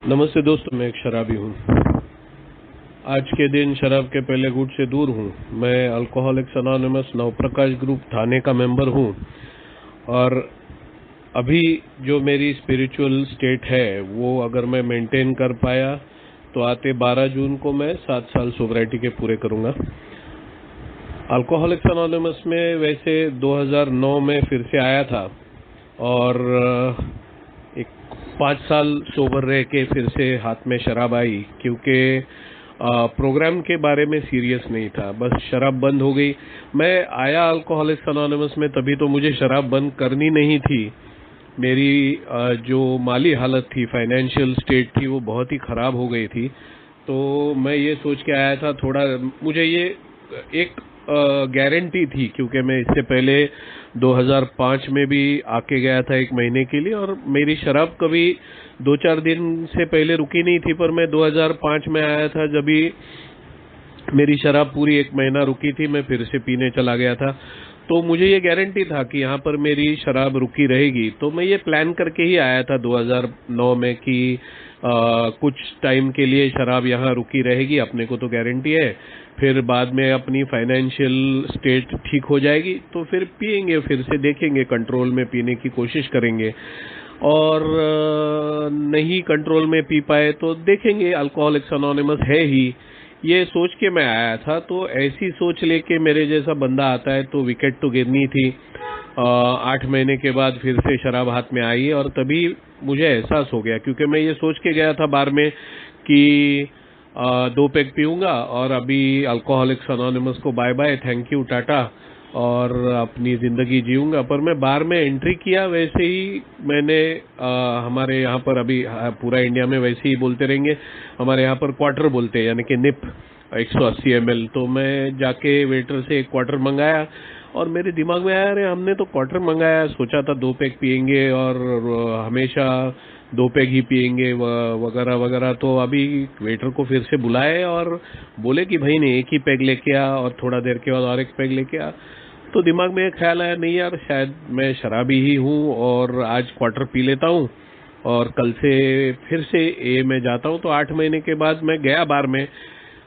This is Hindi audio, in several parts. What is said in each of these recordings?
नमस्ते दोस्तों, मैं एक शराबी हूँ। आज के दिन शराब के पहले घूंट से दूर हूँ। मैं अल्कोहलिक्स अनोनिमस नवप्रकाश ग्रुप थाने का मेंबर हूँ और अभी जो मेरी स्पिरिचुअल स्टेट है वो अगर मैं मेंटेन कर पाया तो आते 12 जून को मैं 7 साल सोबराइटी के पूरे करूँगा। अल्कोहलिक्स अनोनिमस में वैसे 2009 में फिर से आया था और एक 5 साल सोबर रह के फिर से हाथ में शराब आई, क्योंकि प्रोग्राम के बारे में सीरियस नहीं था, बस शराब बंद हो गई। मैं आया अल्कोहलिक्स अनोनिमस में तभी तो मुझे शराब बंद करनी नहीं थी। मेरी जो माली हालत थी, फाइनेंशियल स्टेट थी, वो बहुत ही ख़राब हो गई थी। तो मैं ये सोच के आया था, थोड़ा मुझे ये एक गारंटी थी, क्योंकि मैं इससे पहले 2005 में भी आके गया था 1 महीने के लिए और मेरी शराब कभी 2-4 दिन से पहले रुकी नहीं थी। पर मैं 2005 में आया था, जब भी मेरी शराब पूरी 1 महीना रुकी थी, मैं फिर से पीने चला गया था। तो मुझे ये गारंटी था कि यहाँ पर मेरी शराब रुकी रहेगी। तो मैं ये प्लान करके ही आया था 2009 में कि कुछ टाइम के लिए शराब यहाँ रुकी रहेगी, अपने को तो गारंटी है। फिर बाद में अपनी फाइनेंशियल स्टेट ठीक हो जाएगी तो फिर पिएंगे, फिर से देखेंगे, कंट्रोल में पीने की कोशिश करेंगे। और नहीं कंट्रोल में पी पाए तो देखेंगे, अल्कोहलिक्स अनोनिमस है ही, ये सोच के मैं आया था। तो ऐसी सोच लेके मेरे जैसा बंदा आता है तो विकेट तो गिरनी थी। 8 महीने के बाद फिर से शराब हाथ में आई और तभी मुझे एहसास हो गया, क्योंकि मैं ये सोच के गया था बार में कि 2 पैग पीऊँगा और अभी अल्कोहलिक्स अनोनिमस को bye bye, thank you, tata, और अपनी ज़िंदगी जीऊँगा। पर मैं बार में एंट्री किया, वैसे ही मैंने हमारे यहाँ पर अभी पूरा इंडिया में वैसे ही बोलते रहेंगे, हमारे यहाँ पर क्वार्टर बोलते हैं, यानी कि निप 180 ml। तो मैं जाके वेटर से 1 क्वार्टर मंगाया और मेरे दिमाग में आया, अरे हमने तो क्वार्टर मंगाया, सोचा था 2 पैग पिएंगे और हमेशा 2 पैग ही पिएंगे वगैरह वगैरह। तो अभी वेटर को फिर से बुलाए और बोले कि भाई ने 1 ही पैग लेके आ और थोड़ा देर के बाद और 1 पैग लेके आ। तो दिमाग में एक ख्याल आया, नहीं यार, शायद मैं शराबी ही हूँ और आज क्वार्टर पी लेता हूँ और कल से फिर से ए में जाता हूँ। तो 8 महीने के बाद मैं गया बार में।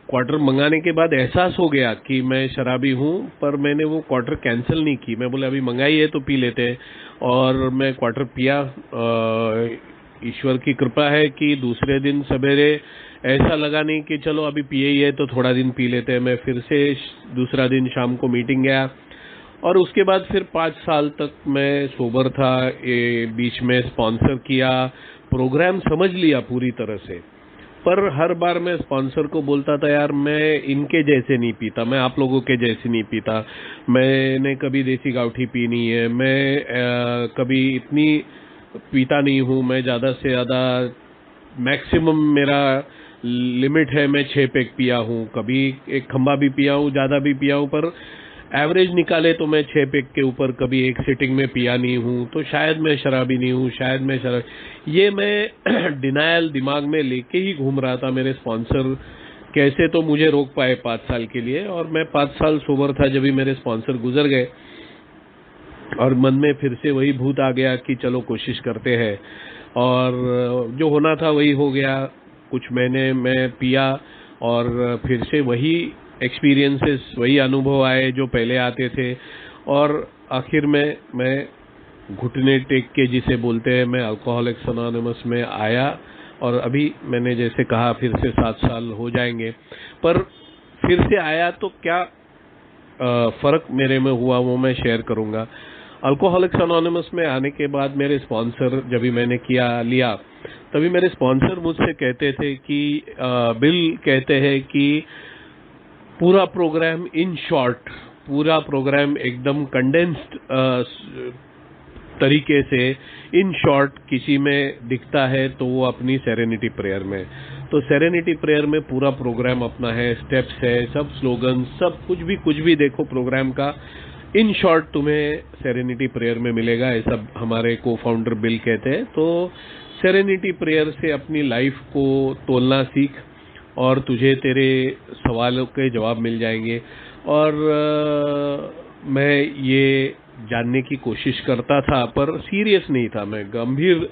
क्वार्टर मंगाने के बाद एहसास हो गया कि मैं शराबी हूँ, पर मैंने वो क्वार्टर कैंसिल नहीं की। मैं बोला अभी मंगाई है तो पी लेते हैं, और मैं क्वार्टर पिया। ईश्वर की कृपा है कि दूसरे दिन सवेरे ऐसा लगा नहीं कि चलो अभी पिए ही है तो थोड़ा दिन पी लेते हैं। मैं फिर से दूसरा दिन शाम को मीटिंग गया और उसके बाद फिर 5 साल तक मैं सोबर था। ये बीच में स्पॉन्सर किया, प्रोग्राम समझ लिया पूरी तरह से, पर हर बार मैं स्पॉन्सर को बोलता था, यार मैं इनके जैसे नहीं पीता, मैं आप लोगों के जैसे नहीं पीता, मैंने कभी देसी गाउठी पी नहीं है, मैं कभी इतनी पीता नहीं हूँ, मैं ज़्यादा से ज़्यादा मैक्सिमम मेरा लिमिट है, मैं 6 पैग पिया हूँ, कभी 1 खंबा भी पिया हूँ, ज़्यादा भी पिया हूँ, पर एवरेज निकाले तो मैं 6 पैग के ऊपर कभी एक सिटिंग में पिया नहीं हूँ। तो शायद मैं शराबी नहीं हूँ, शायद मैं शराब, ये मैं डिनायल दिमाग में लेके ही घूम रहा था। मेरे स्पॉन्सर कैसे तो मुझे रोक पाए 5 साल के लिए, और मैं 5 साल सोबर था जब भी मेरे स्पॉन्सर गुजर गए और मन में फिर से वही भूत आ गया कि चलो कोशिश करते हैं, और जो होना था वही हो गया। कुछ महीने मैं पिया और फिर से वही एक्सपीरियंसेस, वही अनुभव आए जो पहले आते थे, और आखिर में मैं घुटने टेक के जिसे बोलते हैं, मैं अल्कोहलिक्स अनोनिमस में आया और अभी मैंने जैसे कहा फिर से 7 साल हो जाएंगे। पर फिर से आया तो क्या फ़र्क मेरे में हुआ वो मैं शेयर करूंगा। अल्कोहलिक्स अनोनिमस में आने के बाद मेरे स्पॉन्सर, जब भी मैंने लिया तभी मेरे स्पॉन्सर मुझसे कहते थे कि बिल कहते हैं कि पूरा प्रोग्राम इन शॉर्ट, पूरा प्रोग्राम एकदम कंडेंस्ड तरीके से इन शॉर्ट किसी में दिखता है तो वो अपनी सेरेनिटी प्रेयर में। तो सेरेनिटी प्रेयर में पूरा प्रोग्राम अपना है, स्टेप्स है, सब स्लोगन, सब कुछ भी देखो प्रोग्राम का इन शॉर्ट तुम्हें सेरेनिटी प्रेयर में मिलेगा, ऐसा हमारे को फाउंडर बिल कहते हैं। तो सेरेनिटी प्रेयर से अपनी लाइफ को तोलना सीख और तुझे तेरे सवालों के जवाब मिल जाएंगे। और मैं ये जानने की कोशिश करता था पर सीरियस नहीं था, मैं गंभीर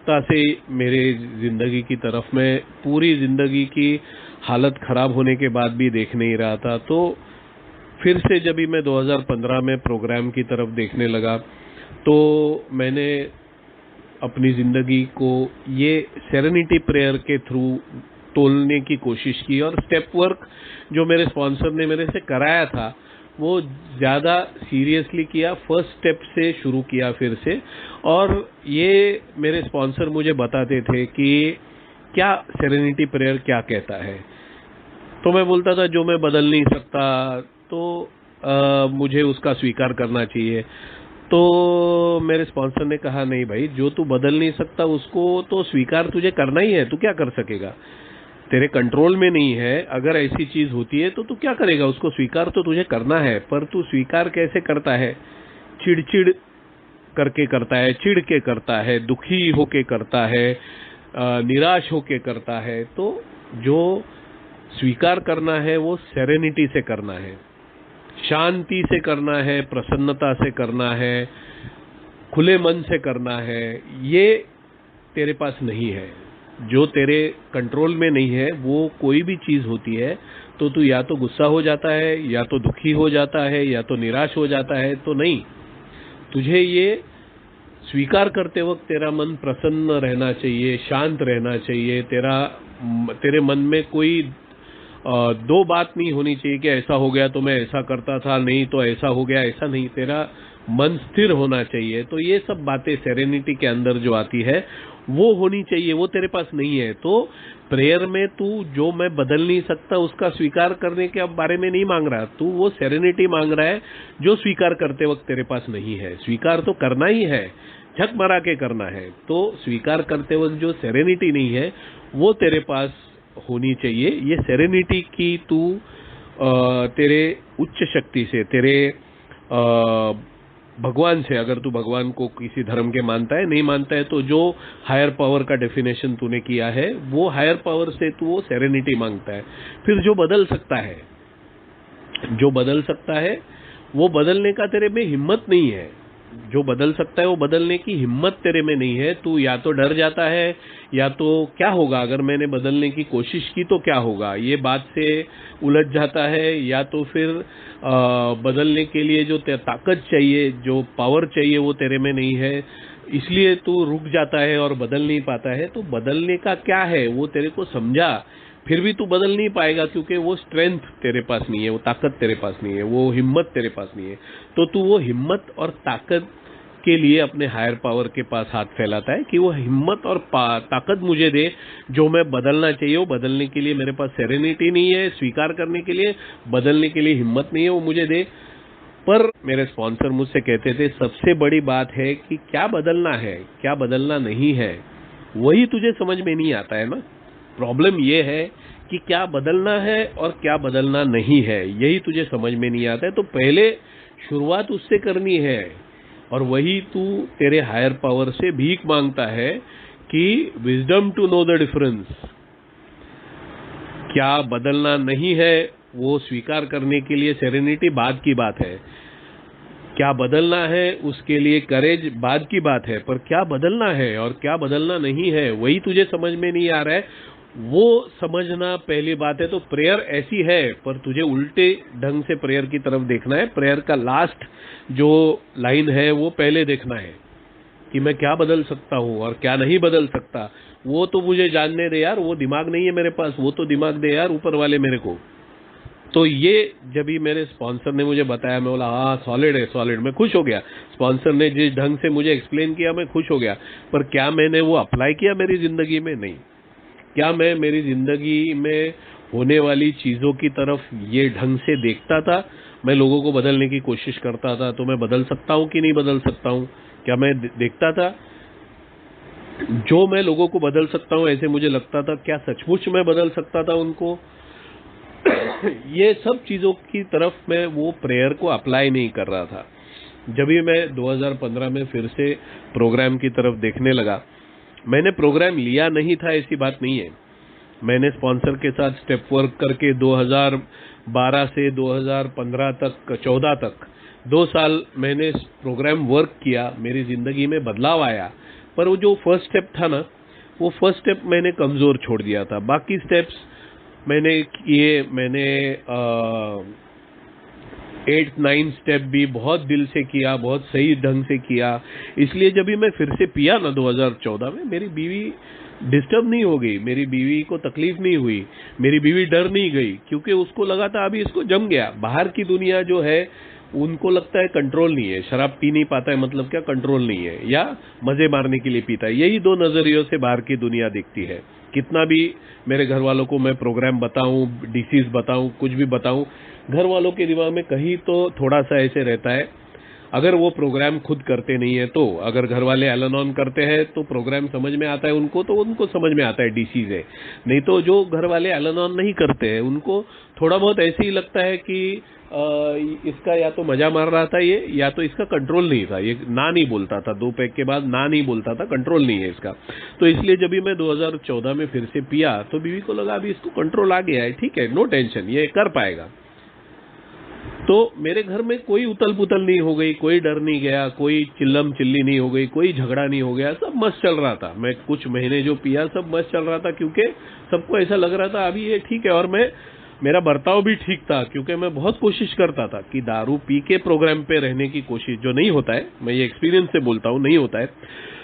उत्सुकता से मेरे ज़िंदगी की तरफ, मैं पूरी ज़िंदगी की हालत ख़राब होने के बाद भी देख नहीं रहा था। तो फिर से जब भी मैं 2015 में प्रोग्राम की तरफ देखने लगा, तो मैंने अपनी ज़िंदगी को ये सेरेनिटी प्रेयर के थ्रू तोलने की कोशिश की, और स्टेप वर्क जो मेरे स्पॉन्सर ने मेरे से कराया था वो ज़्यादा सीरियसली किया, फर्स्ट स्टेप से शुरू किया फिर से। और ये मेरे स्पॉन्सर मुझे बताते थे कि क्या सेरेनिटी प्रेयर क्या कहता है। तो मैं बोलता था जो मैं बदल नहीं सकता, तो मुझे उसका स्वीकार करना चाहिए। तो मेरे स्पॉन्सर ने कहा नहीं भाई, जो तू बदल नहीं सकता उसको तो स्वीकार तुझे करना ही है, तू क्या कर सकेगा, तेरे कंट्रोल में नहीं है। अगर ऐसी चीज होती है तो तू क्या करेगा, उसको स्वीकार तो तुझे करना है। पर तू स्वीकार कैसे करता है, चिड़चिड़ करके करता है, चिढ़ के करता है, दुखी होके करता है, निराश होके करता है। तो जो स्वीकार करना है वो सेरेनिटी से करना है, शांति से करना है, प्रसन्नता से करना है, खुले मन से करना है। ये तेरे पास नहीं है, जो तेरे कंट्रोल में नहीं है। वो कोई भी चीज होती है तो तू या तो गुस्सा हो जाता है, या तो दुखी हो जाता है, या तो निराश हो जाता है। तो नहीं, तुझे ये स्वीकार करते वक्त तेरा मन प्रसन्न रहना चाहिए, शांत रहना चाहिए। तेरे मन में कोई दो बात नहीं होनी चाहिए कि ऐसा हो गया तो मैं ऐसा करता था, नहीं तो ऐसा हो गया, ऐसा नहीं। तेरा मन स्थिर होना चाहिए। तो ये सब बातें सेरेनिटी के अंदर जो आती है वो होनी चाहिए, वो तेरे पास नहीं है। तो प्रेयर में तू जो मैं बदल नहीं सकता उसका स्वीकार करने के बारे में नहीं मांग रहा, तू वो सेरेनिटी मांग रहा है जो स्वीकार करते वक्त तेरे पास नहीं है। स्वीकार तो करना ही है, झक मरा के करना है। तो स्वीकार करते वक्त जो सेरेनिटी नहीं है वो तेरे पास होनी चाहिए। ये सेरेनिटी की तू तेरे उच्च शक्ति से, तेरे भगवान से, अगर तू भगवान को किसी धर्म के मानता है, नहीं मानता है, तो जो हायर पावर का डेफिनेशन तूने किया है वो हायर पावर से तू वो सेरेनिटी मांगता है। फिर जो बदल सकता है, जो बदल सकता है वो बदलने का तेरे में हिम्मत नहीं है। जो बदल सकता है वो बदलने की हिम्मत तेरे में नहीं है। तू या तो डर जाता है, या तो क्या होगा अगर मैंने बदलने की कोशिश की तो क्या होगा, ये बात से उलझ जाता है। या तो फिर बदलने के लिए जो ताकत चाहिए, जो पावर चाहिए वो तेरे में नहीं है, इसलिए तू रुक जाता है और बदल नहीं पाता है। तो बदलने का क्या है वो तेरे को समझा, फिर भी तू बदल नहीं पाएगा, क्योंकि वो स्ट्रेंथ तेरे पास नहीं है, वो ताकत तेरे पास नहीं है, वो हिम्मत तेरे पास नहीं है। तो तू वो हिम्मत और ताकत के लिए अपने हायर पावर के पास हाथ फैलाता है कि वो हिम्मत और ताकत मुझे दे जो मैं बदलना चाहिए। वो बदलने के लिए मेरे पास सेरेनिटी नहीं है, स्वीकार करने के लिए, बदलने के लिए हिम्मत नहीं है, वो मुझे दे। पर मेरे स्पॉन्सर मुझसे कहते थे सबसे बड़ी बात है कि क्या बदलना है, क्या बदलना नहीं है, वही तुझे समझ में नहीं आता है ना। प्रॉब्लम ये है कि क्या बदलना है और क्या बदलना नहीं है, यही तुझे समझ में नहीं आता है। तो पहले शुरुआत उससे करनी है, और वही तू तेरे हायर पावर से भीख मांगता है कि wisdom to know the difference. क्या बदलना नहीं है वो स्वीकार करने के लिए सेरेनिटी बाद की बात है, क्या बदलना है उसके लिए करेज बाद की बात है। पर क्या बदलना है और क्या बदलना नहीं है वही तुझे समझ में नहीं आ रहा है, वो समझना पहली बात है। तो प्रेयर ऐसी है, पर तुझे उल्टे ढंग से प्रेयर की तरफ देखना है। प्रेयर का लास्ट जो लाइन है वो पहले देखना है कि मैं क्या बदल सकता हूँ और क्या नहीं बदल सकता। वो तो मुझे जानने दे यार, वो दिमाग नहीं है मेरे पास, वो तो दिमाग दे यार ऊपर वाले मेरे को। तो ये जब भी मेरे स्पॉन्सर ने मुझे बताया, मैं बोला हाँ सॉलिड है, सॉलिड। मैं खुश हो गया, स्पॉन्सर ने जिस ढंग से मुझे एक्सप्लेन किया मैं खुश हो गया। पर क्या मैंने वो अप्लाई किया मेरी जिंदगी में? नहीं। क्या मैं मेरी जिंदगी में होने वाली चीजों की तरफ ये ढंग से देखता था? मैं लोगों को बदलने की कोशिश करता था, तो मैं बदल सकता हूँ कि नहीं बदल सकता हूँ? क्या मैं देखता था जो मैं लोगों को बदल सकता हूँ, ऐसे मुझे लगता था क्या सचमुच मैं बदल सकता था उनको? ये सब चीजों की तरफ मैं वो प्रेयर को अप्लाई नहीं कर रहा था। जब भी मैं 2015 में फिर से प्रोग्राम की तरफ देखने लगा, मैंने प्रोग्राम लिया नहीं था ऐसी बात नहीं है। मैंने स्पॉन्सर के साथ स्टेप वर्क करके 2012 से 2015 तक, 14 तक 2 साल मैंने प्रोग्राम वर्क किया, मेरी जिंदगी में बदलाव आया। पर वो जो फर्स्ट स्टेप था ना, वो फर्स्ट स्टेप मैंने कमज़ोर छोड़ दिया था। बाकी स्टेप्स मैंने किए, मैंने 8-9 स्टेप भी बहुत दिल से किया, बहुत सही ढंग से किया। इसलिए जब भी मैं फिर से पिया ना 2014 में, मेरी बीवी डिस्टर्ब नहीं हो गई, मेरी बीवी को तकलीफ नहीं हुई, मेरी बीवी डर नहीं गई, क्योंकि उसको लगा था अभी इसको जम गया। बाहर की दुनिया जो है उनको लगता है कंट्रोल नहीं है, शराब पी नहीं पाता है मतलब क्या कंट्रोल नहीं है, या मजे मारने के लिए पीता है। यही दो नजरियों से बाहर की दुनिया दिखती है। कितना भी मेरे घर वालों को मैं प्रोग्राम बताऊं, डिसीज बताऊं, कुछ भी बताऊं, घर वालों के दिमाग में कहीं तो थोड़ा सा ऐसे रहता है। अगर वो प्रोग्राम खुद करते नहीं है तो, अगर घर वाले एलन ऑन करते हैं तो प्रोग्राम समझ में आता है उनको, तो उनको समझ में आता है डिसीज है। नहीं तो जो घर वाले एलन ऑन नहीं करते हैं उनको थोड़ा बहुत ऐसे ही लगता है कि इसका या तो मजा मार रहा था ये, या तो इसका कंट्रोल नहीं था, ये ना नहीं बोलता था, 2 पैक के बाद ना नहीं बोलता था, कंट्रोल नहीं है इसका। तो इसलिए जब भी मैं 2014 में फिर से पिया तो बीवी को लगा अभी इसको कंट्रोल आ गया है, ठीक है, नो टेंशन, ये कर पाएगा। तो मेरे घर में कोई उतल पुतल नहीं हो गई, कोई डर नहीं गया, कोई चिल्लम चिल्ली नहीं हो गई, कोई झगड़ा नहीं हो गया, सब मस्त चल रहा था। मैं कुछ महीने जो पिया सब मस्त चल रहा था, क्योंकि सबको ऐसा लग रहा था अभी ये ठीक है। और मेरा बर्ताव भी ठीक था, क्योंकि मैं बहुत कोशिश करता था कि दारू पी के प्रोग्राम पे रहने की कोशिश, जो नहीं होता है, मैं ये एक्सपीरियंस से बोलता हूँ, नहीं होता है,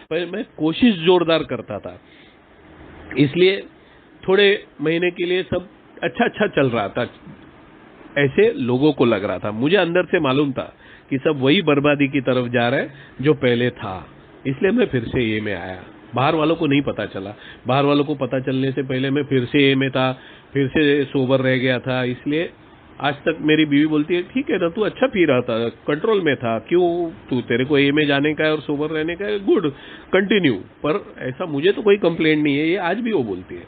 पर मैं कोशिश जोरदार करता था। इसलिए थोड़े महीने के लिए सब अच्छा अच्छा चल रहा था, ऐसे लोगों को लग रहा था। मुझे अंदर से मालूम था कि सब वही बर्बादी की तरफ जा रहा है जो पहले था। इसलिए मैं फिर से ये में आया। बाहर वालों को नहीं पता चला, बाहर वालों को पता चलने से पहले मैं फिर से ये में था, फिर से सोबर रह गया था। इसलिए आज तक मेरी बीवी बोलती है ठीक है ना, तू अच्छा पी रहा था, कंट्रोल में था, क्यों तू, तेरे को ए में जाने का है और सोबर रहने का है, गुड, कंटिन्यू। पर ऐसा मुझे तो कोई कंप्लेंट नहीं है, ये आज भी वो बोलती है।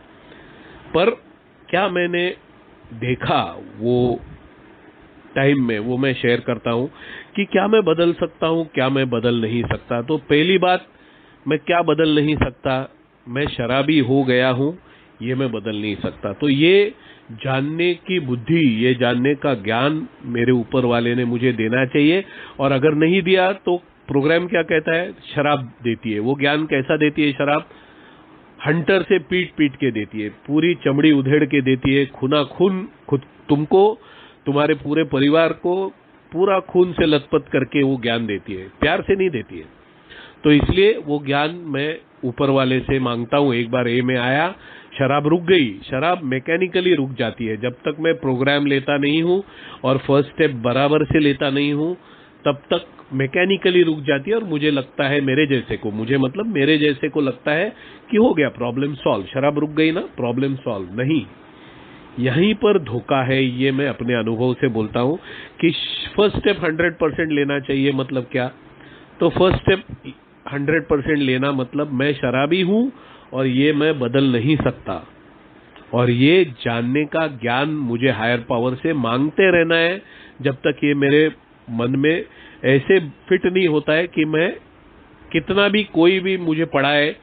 पर क्या मैंने देखा वो टाइम में, वो मैं शेयर करता हूं कि क्या मैं बदल सकता हूं, क्या मैं बदल नहीं सकता। तो पहली बात, मैं क्या बदल नहीं सकता, मैं शराबी हो गया हूं, ये मैं बदल नहीं सकता। तो ये जानने की बुद्धि, ये जानने का ज्ञान मेरे ऊपर वाले ने मुझे देना चाहिए। और अगर नहीं दिया तो प्रोग्राम क्या कहता है, शराब देती है। वो ज्ञान कैसा देती है शराब? हंटर से पीट पीट के देती है, पूरी चमड़ी उधेड़ के देती है, खूना खून, खुद तुमको, तुम्हारे पूरे परिवार को पूरा खून से लथपथ करके वो ज्ञान देती है, प्यार से नहीं देती है। तो इसलिए वो ज्ञान मैं ऊपर वाले से मांगता हूं। एक बार ए में आया, शराब रुक गई। शराब मैकेनिकली रुक जाती है जब तक मैं प्रोग्राम लेता नहीं हूं और फर्स्ट स्टेप बराबर से लेता नहीं हूं, तब तक मैकेनिकली रुक जाती है। और मुझे लगता है मेरे जैसे को, मुझे मतलब मेरे जैसे को लगता है कि हो गया, प्रॉब्लम सॉल्व, शराब रुक गई ना, प्रॉब्लम सॉल्व। नहीं, यहीं पर धोखा है। ये मैं अपने अनुभव से बोलता हूं कि फर्स्ट स्टेप 100% लेना चाहिए। मतलब क्या? तो फर्स्ट स्टेप 100% लेना मतलब मैं शराबी हूं और ये मैं बदल नहीं सकता, और ये जानने का ज्ञान मुझे हायर पावर से मांगते रहना है जब तक ये मेरे मन में ऐसे फिट नहीं होता है कि मैं कितना भी, कोई भी मुझे पढ़ाए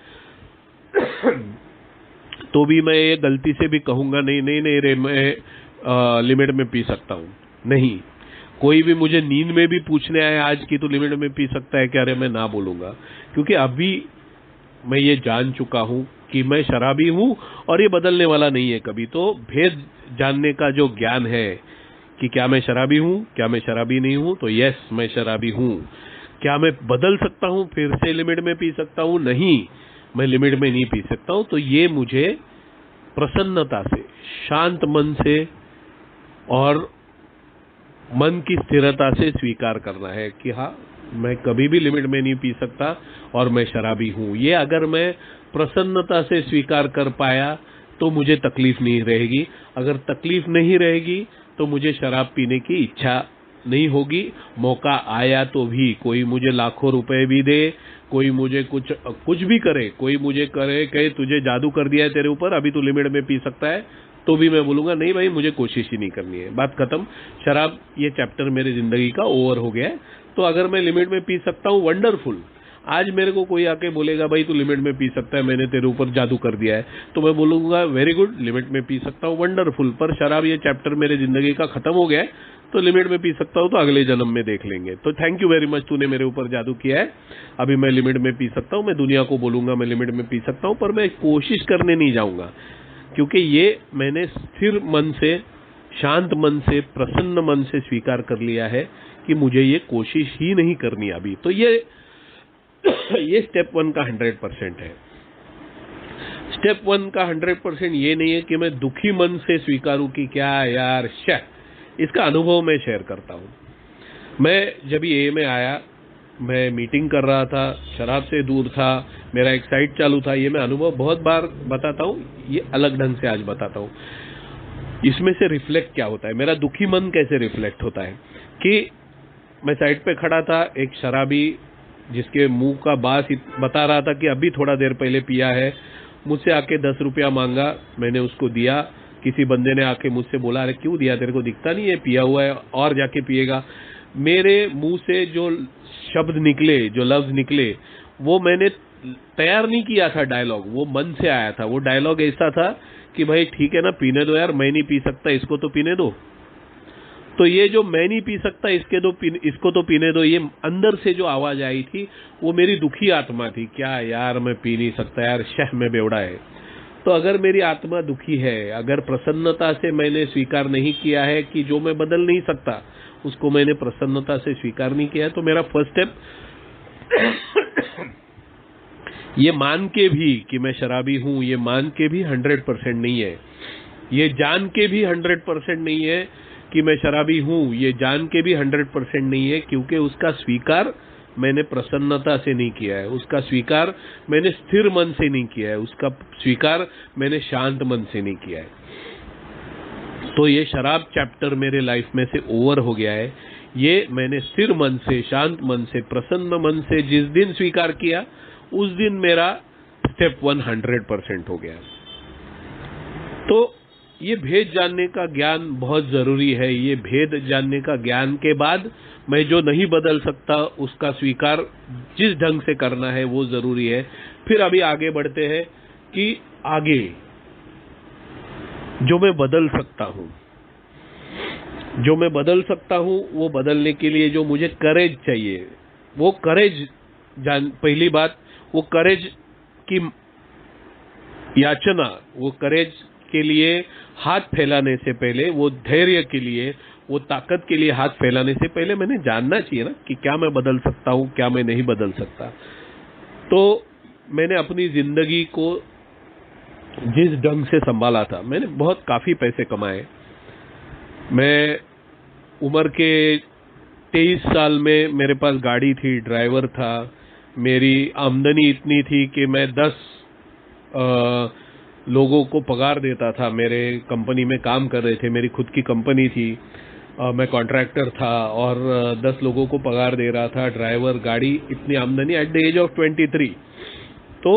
तो भी मैं ये गलती से भी कहूंगा नहीं नहीं नहीं रे, मैं लिमिट में पी सकता हूं। नहीं, कोई भी मुझे नींद में भी पूछने आए आज की तो लिमिट में पी सकता है क्या, रे मैं ना बोलूंगा, क्योंकि अभी मैं ये जान चुका हूं कि मैं शराबी हूं और ये बदलने वाला नहीं है कभी। तो भेद जानने का जो ज्ञान है कि क्या मैं शराबी हूं, क्या मैं शराबी नहीं हूं, तो यस मैं शराबी हूं। क्या मैं बदल सकता हूं, फिर से लिमिट में पी सकता हूं? नहीं, मैं लिमिट में नहीं पी सकता हूं। तो ये मुझे प्रसन्नता से, शांत मन से और मन की स्थिरता से स्वीकार करना है कि हाँ, मैं कभी भी लिमिट में नहीं पी सकता और मैं शराबी हूं। ये अगर मैं प्रसन्नता से स्वीकार कर पाया तो मुझे तकलीफ नहीं रहेगी। अगर तकलीफ नहीं रहेगी तो मुझे शराब पीने की इच्छा नहीं होगी। मौका आया तो भी, कोई मुझे लाखों रुपए भी दे, कोई मुझे कुछ भी करे, कोई मुझे करे कहे तुझे जादू कर दिया है तेरे ऊपर, अभी तू लिमिट में पी सकता है, तो भी मैं बोलूंगा नहीं भाई, मुझे कोशिश ही नहीं करनी है, बात खत्म। शराब ये चैप्टर मेरी जिंदगी का ओवर हो गया है। तो अगर मैं लिमिट में पी सकता हूँ, वंडरफुल। आज मेरे को कोई आके बोलेगा भाई तू लिमिट में पी सकता है, मैंने तेरे ऊपर जादू कर दिया है, तो मैं बोलूंगा वेरी गुड, लिमिट में पी सकता हूँ, वंडरफुल। पर शराब ये चैप्टर मेरे जिंदगी का खत्म हो गया है, तो लिमिट में पी सकता हूँ तो अगले जन्म में देख लेंगे। तो थैंक यू वेरी मच, तूने मेरे ऊपर जादू किया है। अभी मैं लिमिट में पी सकता हूँ, मैं दुनिया को बोलूंगा मैं लिमिट में पी सकता हूँ, पर मैं कोशिश करने नहीं जाऊंगा, क्योंकि ये मैंने स्थिर मन से, शांत मन से, प्रसन्न मन से स्वीकार कर लिया है कि मुझे ये कोशिश ही नहीं करनी अभी। तो ये स्टेप 1 का 100% है। स्टेप 1 का 100% ये नहीं है कि मैं दुखी मन से स्वीकारूं कि क्या यार इसका अनुभव मैं शेयर करता हूं। मैं जब ये में आया, मैं मीटिंग कर रहा था, शराब से दूर था, मेरा एक साइट चालू था। ये मैं अनुभव बहुत बार बताता हूं, ये अलग ढंग से आज बताता हूं। इसमें से रिफ्लेक्ट क्या होता है, मेरा दुखी मन कैसे रिफ्लेक्ट होता है कि मैं साइट पे खड़ा था, एक शराबी जिसके मुंह का बास बता रहा था कि अभी थोड़ा देर पहले पिया है, मुझसे आके 10 रुपया मांगा, मैंने उसको दिया। किसी बंदे ने आके मुझसे बोला, अरे क्यों दिया, तेरे को दिखता नहीं है पिया हुआ है, और जाके पिएगा। मेरे मुंह से जो शब्द निकले, जो लफ्ज निकले, वो मैंने तैयार नहीं किया था डायलॉग, वो मन से आया था। वो डायलॉग ऐसा था कि भाई ठीक है ना, पीने दो यार, मैं नहीं पी सकता, इसको तो पीने दो। तो ये जो मैं नहीं पी सकता, इसको तो पीने दो, ये अंदर से जो आवाज आई थी वो मेरी दुखी आत्मा थी। क्या यार मैं पी नहीं सकता यार, शह में बेवड़ा है। तो अगर मेरी आत्मा दुखी है, अगर प्रसन्नता से मैंने स्वीकार नहीं किया है कि जो मैं बदल नहीं सकता उसको मैंने प्रसन्नता से स्वीकार नहीं किया है, तो मेरा फर्स्ट स्टेप ये मान के भी कि मैं शराबी हूं, ये मान के भी 100% नहीं है, ये जान के भी 100% नहीं है कि मैं शराबी हूं, ये जान के भी 100% नहीं है, क्योंकि उसका स्वीकार मैंने प्रसन्नता से नहीं किया है, उसका स्वीकार मैंने स्थिर मन से नहीं किया है, उसका स्वीकार मैंने शांत मन से नहीं किया है। तो ये शराब चैप्टर मेरे लाइफ में से ओवर हो गया है। ये मैंने स्थिर मन से, शांत मन से, प्रसन्न मन से जिस दिन स्वीकार किया, उस दिन मेरा स्टेप 1 100% हो गया। तो ये भेद जानने का ज्ञान बहुत जरूरी है। ये भेद जानने का ज्ञान के बाद मैं जो नहीं बदल सकता उसका स्वीकार जिस ढंग से करना है वो जरूरी है। फिर अभी आगे बढ़ते हैं कि आगे जो मैं बदल सकता हूं, जो मैं बदल सकता हूं, वो बदलने के लिए जो मुझे करेज चाहिए, वो करेज पहली बात, वो करेज की याचना, वो करेज के लिए हाथ फैलाने से पहले, वो धैर्य के लिए, वो ताकत के लिए हाथ फैलाने से पहले मैंने जानना चाहिए ना कि क्या मैं बदल सकता हूं, क्या मैं नहीं बदल सकता। तो मैंने अपनी जिंदगी को जिस ढंग से संभाला था, मैंने बहुत काफी पैसे कमाए। मैं उम्र के 23 साल में मेरे पास गाड़ी थी, ड्राइवर था, मेरी आमदनी इतनी थी कि मैं 10 लोगों को पगार देता था। मेरे कंपनी में काम कर रहे थे, मेरी खुद की कंपनी थी, मैं कॉन्ट्रैक्टर था और 10 लोगों को पगार दे रहा था, ड्राइवर, गाड़ी, इतनी आमदनी एट द एज ऑफ 23। तो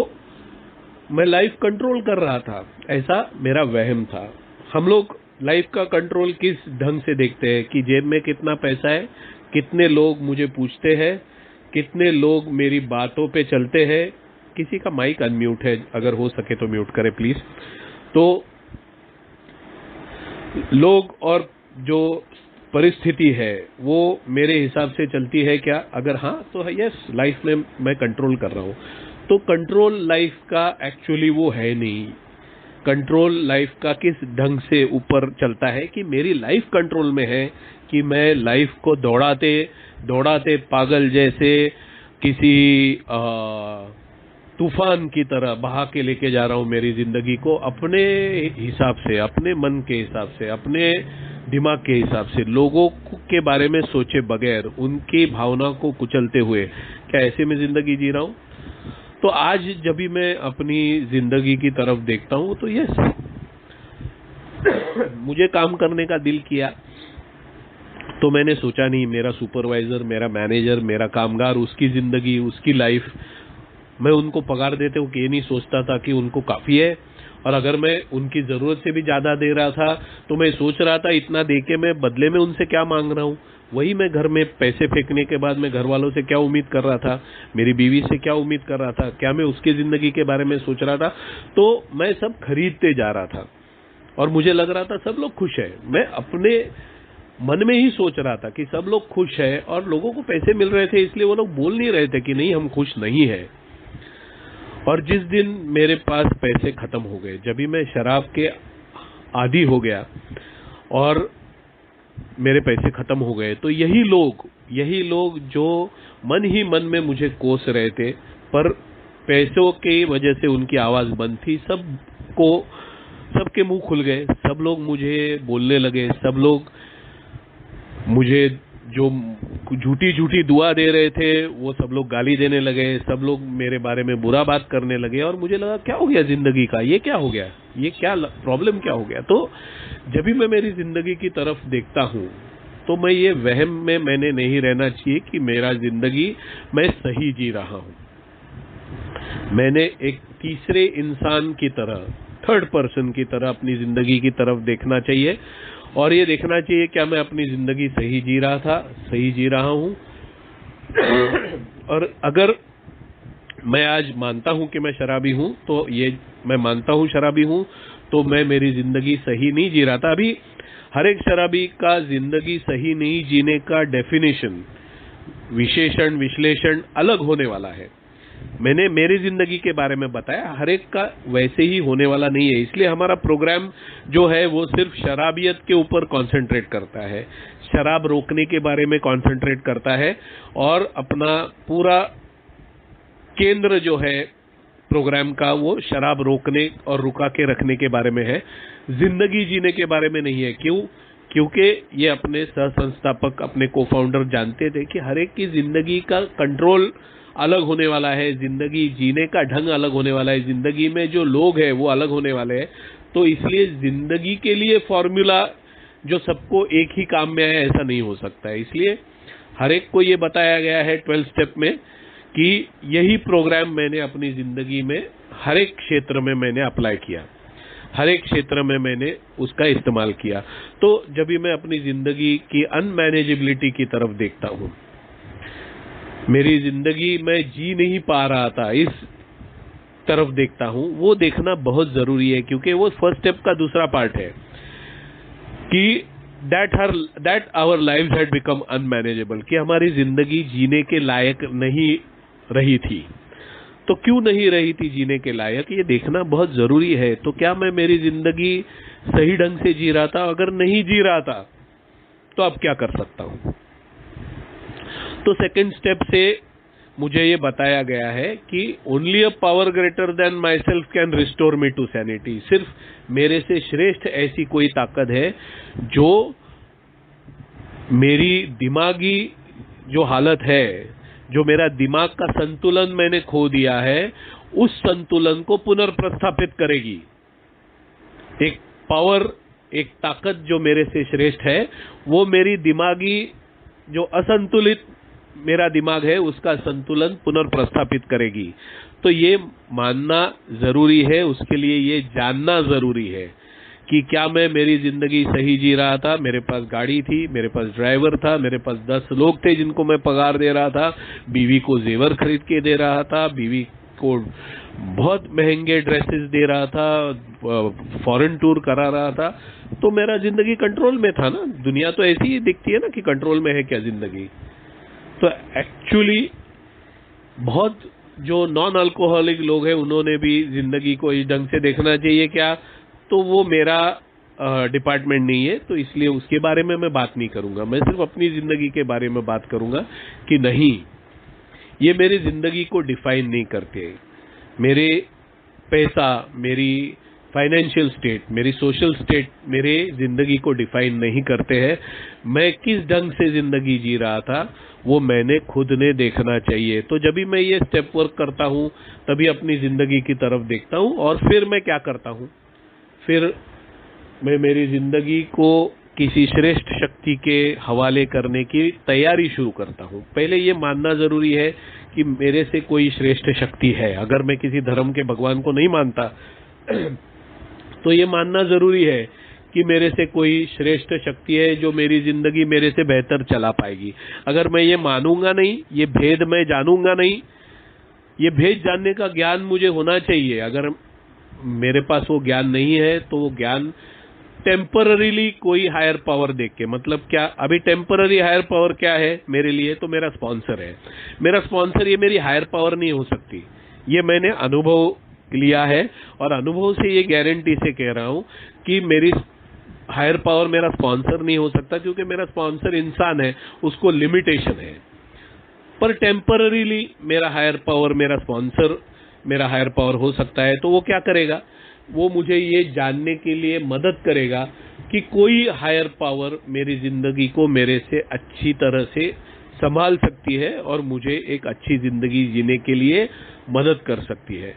मैं लाइफ कंट्रोल कर रहा था, ऐसा मेरा वहम था। हम लोग लाइफ का कंट्रोल किस ढंग से देखते हैं कि जेब में कितना पैसा है, कितने लोग मुझे पूछते हैं, कितने लोग मेरी बातों पे चलते हैं। किसी का माइक अनम्यूट है, अगर हो सके तो म्यूट करें प्लीज। तो लोग और जो परिस्थिति है वो मेरे हिसाब से चलती है क्या? अगर हाँ तो यस, लाइफ में मैं कंट्रोल कर रहा हूं। तो कंट्रोल लाइफ का एक्चुअली वो है नहीं। कंट्रोल लाइफ का किस ढंग से ऊपर चलता है कि मेरी लाइफ कंट्रोल में है, कि मैं लाइफ को दौड़ाते दौड़ाते पागल जैसे किसी तूफान की तरह बहा के लेके जा रहा हूं मेरी जिंदगी को, अपने हिसाब से, अपने मन के हिसाब से, अपने दिमाग के हिसाब से, लोगों के बारे में सोचे बगैर, उनकी भावना को कुचलते हुए। क्या ऐसे में जिंदगी जी रहा हूं? तो आज जब भी मैं अपनी जिंदगी की तरफ देखता हूं तो यस, मुझे काम करने का दिल किया तो मैंने सोचा नहीं मेरा सुपरवाइजर, मेरा मैनेजर, मेरा कामगार, उसकी जिंदगी, उसकी लाइफ, मैं उनको पगार देते हुए ये नहीं सोचता था कि उनको काफी है, और अगर मैं उनकी जरूरत से भी ज्यादा दे रहा था तो मैं सोच रहा था इतना दे के मैं बदले में उनसे क्या मांग रहा हूं। वही मैं घर में पैसे फेंकने के बाद मैं घर वालों से क्या उम्मीद कर रहा था, मेरी बीवी से क्या उम्मीद कर रहा था, क्या मैं उसकी जिंदगी के बारे में सोच रहा था। तो मैं सब खरीदते जा रहा था और मुझे लग रहा था सब लोग खुश है, मैं अपने मन में ही सोच रहा था कि सब लोग खुश है और लोगों को पैसे मिल रहे थे, इसलिए वो लोग बोल नहीं रहे थे कि नहीं हम खुश नहीं है। और जिस दिन मेरे पास पैसे खत्म हो गए, जब भी मैं शराब के आदी हो गया और मेरे पैसे खत्म हो गए, तो यही लोग जो मन ही मन में मुझे कोस रहे थे, पर पैसों की वजह से उनकी आवाज बंद थी, सबके मुंह खुल गए, सब लोग मुझे बोलने लगे, सब लोग मुझे जो झूठी दुआ दे रहे थे वो सब लोग गाली देने लगे, सब लोग मेरे बारे में बुरा बात करने लगे। और मुझे लगा क्या हो गया जिंदगी का, ये क्या हो गया, ये क्या प्रॉब्लम क्या हो गया। तो जब भी मैं मेरी जिंदगी की तरफ देखता हूं तो मैं ये वहम में मैंने नहीं रहना चाहिए कि मेरा जिंदगी मैं सही जी रहा हूं। मैंने एक तीसरे इंसान की तरह, थर्ड पर्सन की तरह अपनी जिंदगी की तरफ देखना चाहिए और ये देखना चाहिए क्या मैं अपनी जिंदगी सही जी रहा था, सही जी रहा हूं। और अगर मैं आज मानता हूं कि मैं शराबी हूं, तो ये मैं मानता हूं शराबी हूं, तो मैं मेरी जिंदगी सही नहीं जी रहा था। अभी हर एक शराबी का जिंदगी सही नहीं जीने का डेफिनेशन, विशेषण, विश्लेषण अलग होने वाला है। मैंने मेरी जिंदगी के बारे में बताया, हर एक का वैसे ही होने वाला नहीं है। इसलिए हमारा प्रोग्राम जो है वो सिर्फ शराबियत के ऊपर कंसंट्रेट करता है, शराब रोकने के बारे में कंसंट्रेट करता है और अपना पूरा केंद्र जो है प्रोग्राम का वो शराब रोकने और रुका के रखने के बारे में है, जिंदगी जीने के बारे में नहीं है। क्यों? क्योंकि ये अपने सह संस्थापक, अपने को फाउंडर जानते थे कि हर एक की जिंदगी का कंट्रोल अलग होने वाला है, जिंदगी जीने का ढंग अलग होने वाला है, जिंदगी में जो लोग हैं वो अलग होने वाले हैं। तो इसलिए जिंदगी के लिए फॉर्मूला जो सबको एक ही काम में है ऐसा नहीं हो सकता है। इसलिए हर एक को ये बताया गया है 12 स्टेप में कि यही प्रोग्राम मैंने अपनी जिंदगी में हर एक क्षेत्र में मैंने अप्लाई किया, हर एक क्षेत्र में मैंने उसका इस्तेमाल किया। तो जब भी मैं अपनी जिंदगी की अनमैनेजेबिलिटी की तरफ देखता हूं, मेरी जिंदगी मैं जी नहीं पा रहा था, इस तरफ देखता हूं, वो देखना बहुत जरूरी है। क्योंकि वो फर्स्ट स्टेप का दूसरा पार्ट है कि that our lives had become unmanageable, कि हमारी जिंदगी जीने के लायक नहीं रही थी। तो क्यों नहीं रही थी जीने के लायक, ये देखना बहुत जरूरी है। तो क्या मैं मेरी जिंदगी सही ढंग से जी रहा था? अगर नहीं जी रहा था तो अब क्या कर सकता हूं? तो सेकंड स्टेप से मुझे ये बताया गया है कि only a power greater than myself can restore me to sanity. सिर्फ मेरे से श्रेष्ठ ऐसी कोई ताकत है जो मेरी दिमागी जो हालत है, जो मेरा दिमाग का संतुलन मैंने खो दिया है, उस संतुलन को पुनर्प्रस्थापित करेगी। एक पावर, एक ताकत जो मेरे से श्रेष्ठ है, वो मेरी दिमागी जो असंतुलित मेरा दिमाग है उसका संतुलन पुनर्प्रस्थापित करेगी। तो ये मानना जरूरी है, उसके लिए ये जानना जरूरी है कि क्या मैं मेरी जिंदगी सही जी रहा था। मेरे पास गाड़ी थी, मेरे पास ड्राइवर था, मेरे पास 10 लोग थे जिनको मैं पगार दे रहा था, बीवी को जेवर खरीद के दे रहा था, बीवी को बहुत महंगे ड्रेसेस दे रहा था, फॉरेन टूर करा रहा था। तो मेरा जिंदगी कंट्रोल में था ना। दुनिया तो ऐसी ही दिखती है ना कि कंट्रोल में है क्या जिंदगी। तो एक्चुअली बहुत जो नॉन अल्कोहलिक लोग हैं उन्होंने भी जिंदगी को इस ढंग से देखना चाहिए क्या, तो वो मेरा डिपार्टमेंट नहीं है, तो इसलिए उसके बारे में मैं बात नहीं करूंगा। मैं सिर्फ अपनी जिंदगी के बारे में बात करूंगा कि नहीं, ये मेरी जिंदगी को डिफाइन नहीं करते। मेरे पैसा, मेरी फाइनेंशियल स्टेट, मेरी सोशल स्टेट मेरे जिंदगी को डिफाइन नहीं करते हैं। मैं किस ढंग से जिंदगी जी रहा था वो मैंने खुद ने देखना चाहिए। तो जब भी मैं ये स्टेप वर्क करता हूं तभी अपनी जिंदगी की तरफ देखता हूं और फिर मैं क्या करता हूं, फिर मैं मेरी जिंदगी को किसी श्रेष्ठ शक्ति के हवाले करने की तैयारी शुरू करता हूं। पहले ये मानना जरूरी है कि मेरे से कोई श्रेष्ठ शक्ति है। अगर मैं किसी धर्म के भगवान को नहीं मानता तो ये मानना जरूरी है कि मेरे से कोई श्रेष्ठ शक्ति है जो मेरी जिंदगी मेरे से बेहतर चला पाएगी। अगर मैं ये मानूंगा नहीं, ये भेद मैं जानूंगा नहीं, ये भेद जानने का ज्ञान मुझे होना चाहिए। अगर मेरे पास वो ज्ञान नहीं है तो वो ज्ञान टेम्पररीली कोई हायर पावर देख के, मतलब क्या, अभी टेम्पररी हायर पावर क्या है मेरे लिए, तो मेरा स्पॉन्सर है। मेरा स्पॉन्सर ये मेरी हायर पावर नहीं हो सकती, ये मैंने अनुभव लिया है और अनुभव से ये गारंटी से कह रहा हूं कि मेरी हायर पावर मेरा स्पॉन्सर नहीं हो सकता, क्योंकि मेरा स्पॉन्सर इंसान है, उसको लिमिटेशन है। पर टेम्पररीली मेरा हायर पावर, मेरा स्पॉन्सर मेरा हायर पावर हो सकता है। तो वो क्या करेगा, वो मुझे ये जानने के लिए मदद करेगा कि कोई हायर पावर मेरी जिंदगी को मेरे से अच्छी तरह से संभाल सकती है और मुझे एक अच्छी जिंदगी जीने के लिए मदद कर सकती है।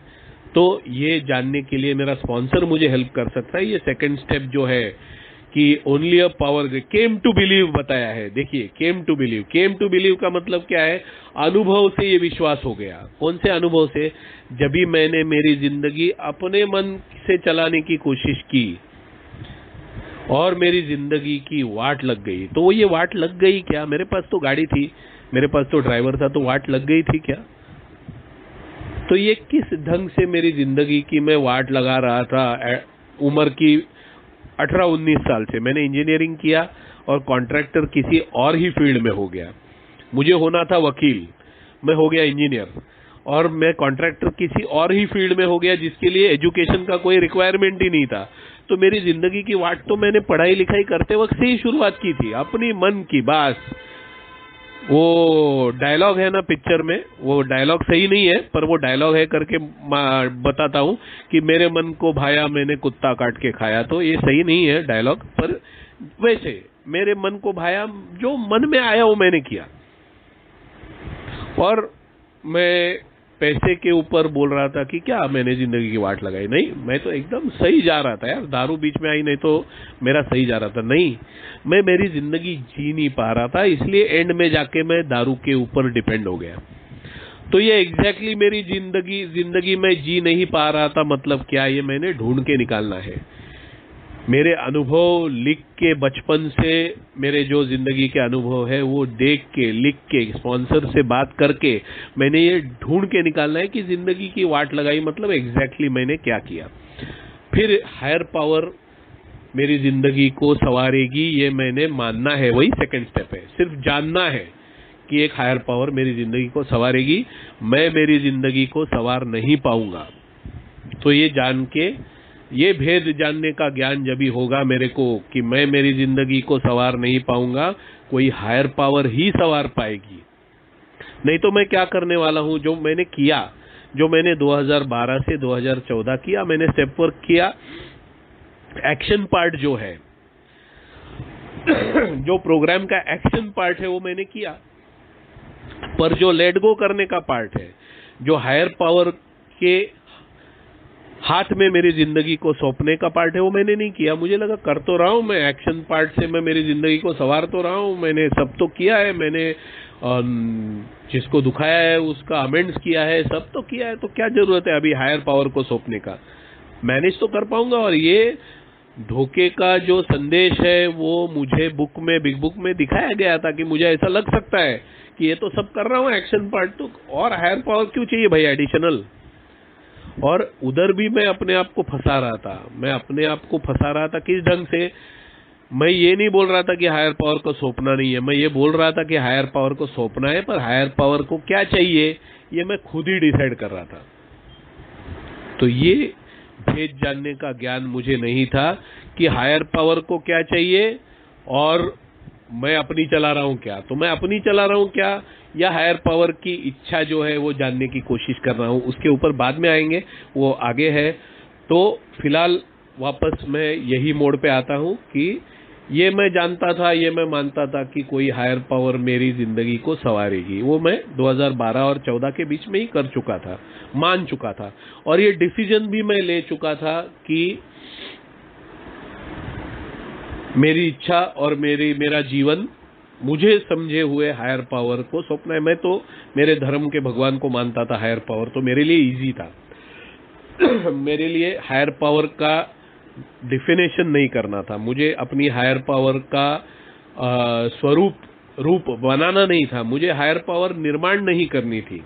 तो ये जानने के लिए मेरा स्पॉन्सर मुझे हेल्प कर सकता है। ये सेकंड स्टेप जो है कि only a power came to believe बताया है। देखिए, केम टू बिलीव का मतलब क्या है, अनुभव से ये विश्वास हो गया। कौन से अनुभव से, जब भी मैंने मेरी जिंदगी अपने मन से चलाने की कोशिश की और मेरी जिंदगी की वाट लग गई। तो ये वाट लग गई क्या, मेरे पास तो गाड़ी थी, मेरे पास तो ड्राइवर था, तो वाट लग गई थी क्या? तो ये किस ढंग से मेरी जिंदगी की मैं वाट लगा रहा था। उम्र की 18-19 साल से मैंने इंजीनियरिंग किया और कॉन्ट्रैक्टर किसी और ही फील्ड में हो गया। मुझे होना था वकील, मैं हो गया इंजीनियर, और मैं कॉन्ट्रैक्टर किसी और ही फील्ड में हो गया जिसके लिए एजुकेशन का कोई रिक्वायरमेंट ही नहीं था। तो मेरी जिंदगी की वाट तो मैंने पढ़ाई लिखाई करते वक्त से ही शुरुआत की थी, अपनी मन की। बात वो डायलॉग है ना पिक्चर में, वो डायलॉग सही नहीं है पर वो डायलॉग है करके बताता हूं कि मेरे मन को भाया मैंने कुत्ता काट के खाया। तो ये सही नहीं है डायलॉग, पर वैसे मेरे मन को भाया, जो मन में आया वो मैंने किया। और मैं पैसे के ऊपर बोल रहा था कि क्या मैंने जिंदगी की वाट लगाई, नहीं, मैं तो एकदम सही जा रहा था यार। दारू बीच में आई नहीं तो मेरा सही जा रहा था, नहीं, मैं मेरी जिंदगी जी नहीं पा रहा था, इसलिए एंड में जाके मैं दारू के ऊपर डिपेंड हो गया। तो ये एग्जैक्टली मेरी जिंदगी में जी नहीं पा रहा था, मतलब क्या, ये मैंने ढूंढ के निकालना है। मेरे अनुभव लिख के, बचपन से मेरे जो जिंदगी के अनुभव है वो देख के, लिख के, स्पॉन्सर से बात करके मैंने ये ढूंढ के निकालना है कि जिंदगी की वाट लगाई मतलब एग्जैक्टली मैंने क्या किया। फिर हायर पावर मेरी जिंदगी को संवारेगी, ये मैंने मानना है, वही सेकंड स्टेप है। सिर्फ जानना है कि एक हायर पावर मेरी जिंदगी को संवारेगी, मैं मेरी जिंदगी को संवार नहीं पाऊंगा। तो ये जान के, ये भेद जानने का ज्ञान जब भी होगा मेरे को कि मैं मेरी जिंदगी को संवार नहीं पाऊंगा, कोई हायर पावर ही संवार पाएगी। नहीं तो मैं क्या करने वाला हूं, जो मैंने किया, जो मैंने 2012 से 2014 किया, मैंने स्टेप वर्क किया। एक्शन पार्ट जो है, जो प्रोग्राम का एक्शन पार्ट है वो मैंने किया, पर जो लेट गो करने का पार्ट है, जो हायर पावर के हाथ में मेरी जिंदगी को सौंपने का पार्ट है, वो मैंने नहीं किया। मुझे लगा कर तो रहा हूं मैं, एक्शन पार्ट से मैं मेरी जिंदगी को संवार तो रहा हूं, मैंने सब तो किया है, मैंने जिसको दुखाया है उसका अमेंड्स किया है, सब तो किया है, तो क्या जरूरत है अभी हायर पावर को सौंपने का, मैनेज तो कर पाऊंगा। और ये धोखे का जो संदेश है वो मुझे बुक में, बिग बुक में दिखाया गया था कि मुझे ऐसा लग सकता है कि ये तो सब कर रहा हूं एक्शन पार्ट, तो और हायर पावर क्यों चाहिए भाई एडिशनल। और उधर भी मैं अपने आप को फंसा रहा था, मैं अपने आप को फंसा रहा था। किस ढंग से, मैं ये नहीं बोल रहा था कि हायर पावर को सौंपना नहीं है, मैं ये बोल रहा था कि हायर पावर को सौंपना है, पर हायर पावर को क्या चाहिए ये मैं खुद ही डिसाइड कर रहा था। तो ये भेद जानने का ज्ञान मुझे नहीं था कि हायर पावर को क्या चाहिए और मैं अपनी चला रहा हूं क्या। तो मैं अपनी चला रहा हूं क्या या हायर पावर की इच्छा जो है वो जानने की कोशिश कर रहा हूं, उसके ऊपर बाद में आएंगे, वो आगे है। तो फिलहाल वापस मैं यही मोड़ पे आता हूं कि ये मैं जानता था, ये मैं मानता था कि कोई हायर पावर मेरी जिंदगी को संवारेगी, वो मैं 2012 और 14 के बीच में ही कर चुका था, मान चुका था। और ये डिसीजन भी मैं ले चुका था कि मेरी इच्छा और मेरा जीवन मुझे समझे हुए हायर पावर को सौंपना है। मैं तो मेरे धर्म के भगवान को मानता था हायर पावर, तो मेरे लिए इजी था। मेरे लिए हायर पावर का डिफिनेशन नहीं करना था, मुझे अपनी हायर पावर का रूप बनाना नहीं था, मुझे हायर पावर निर्माण नहीं करनी थी।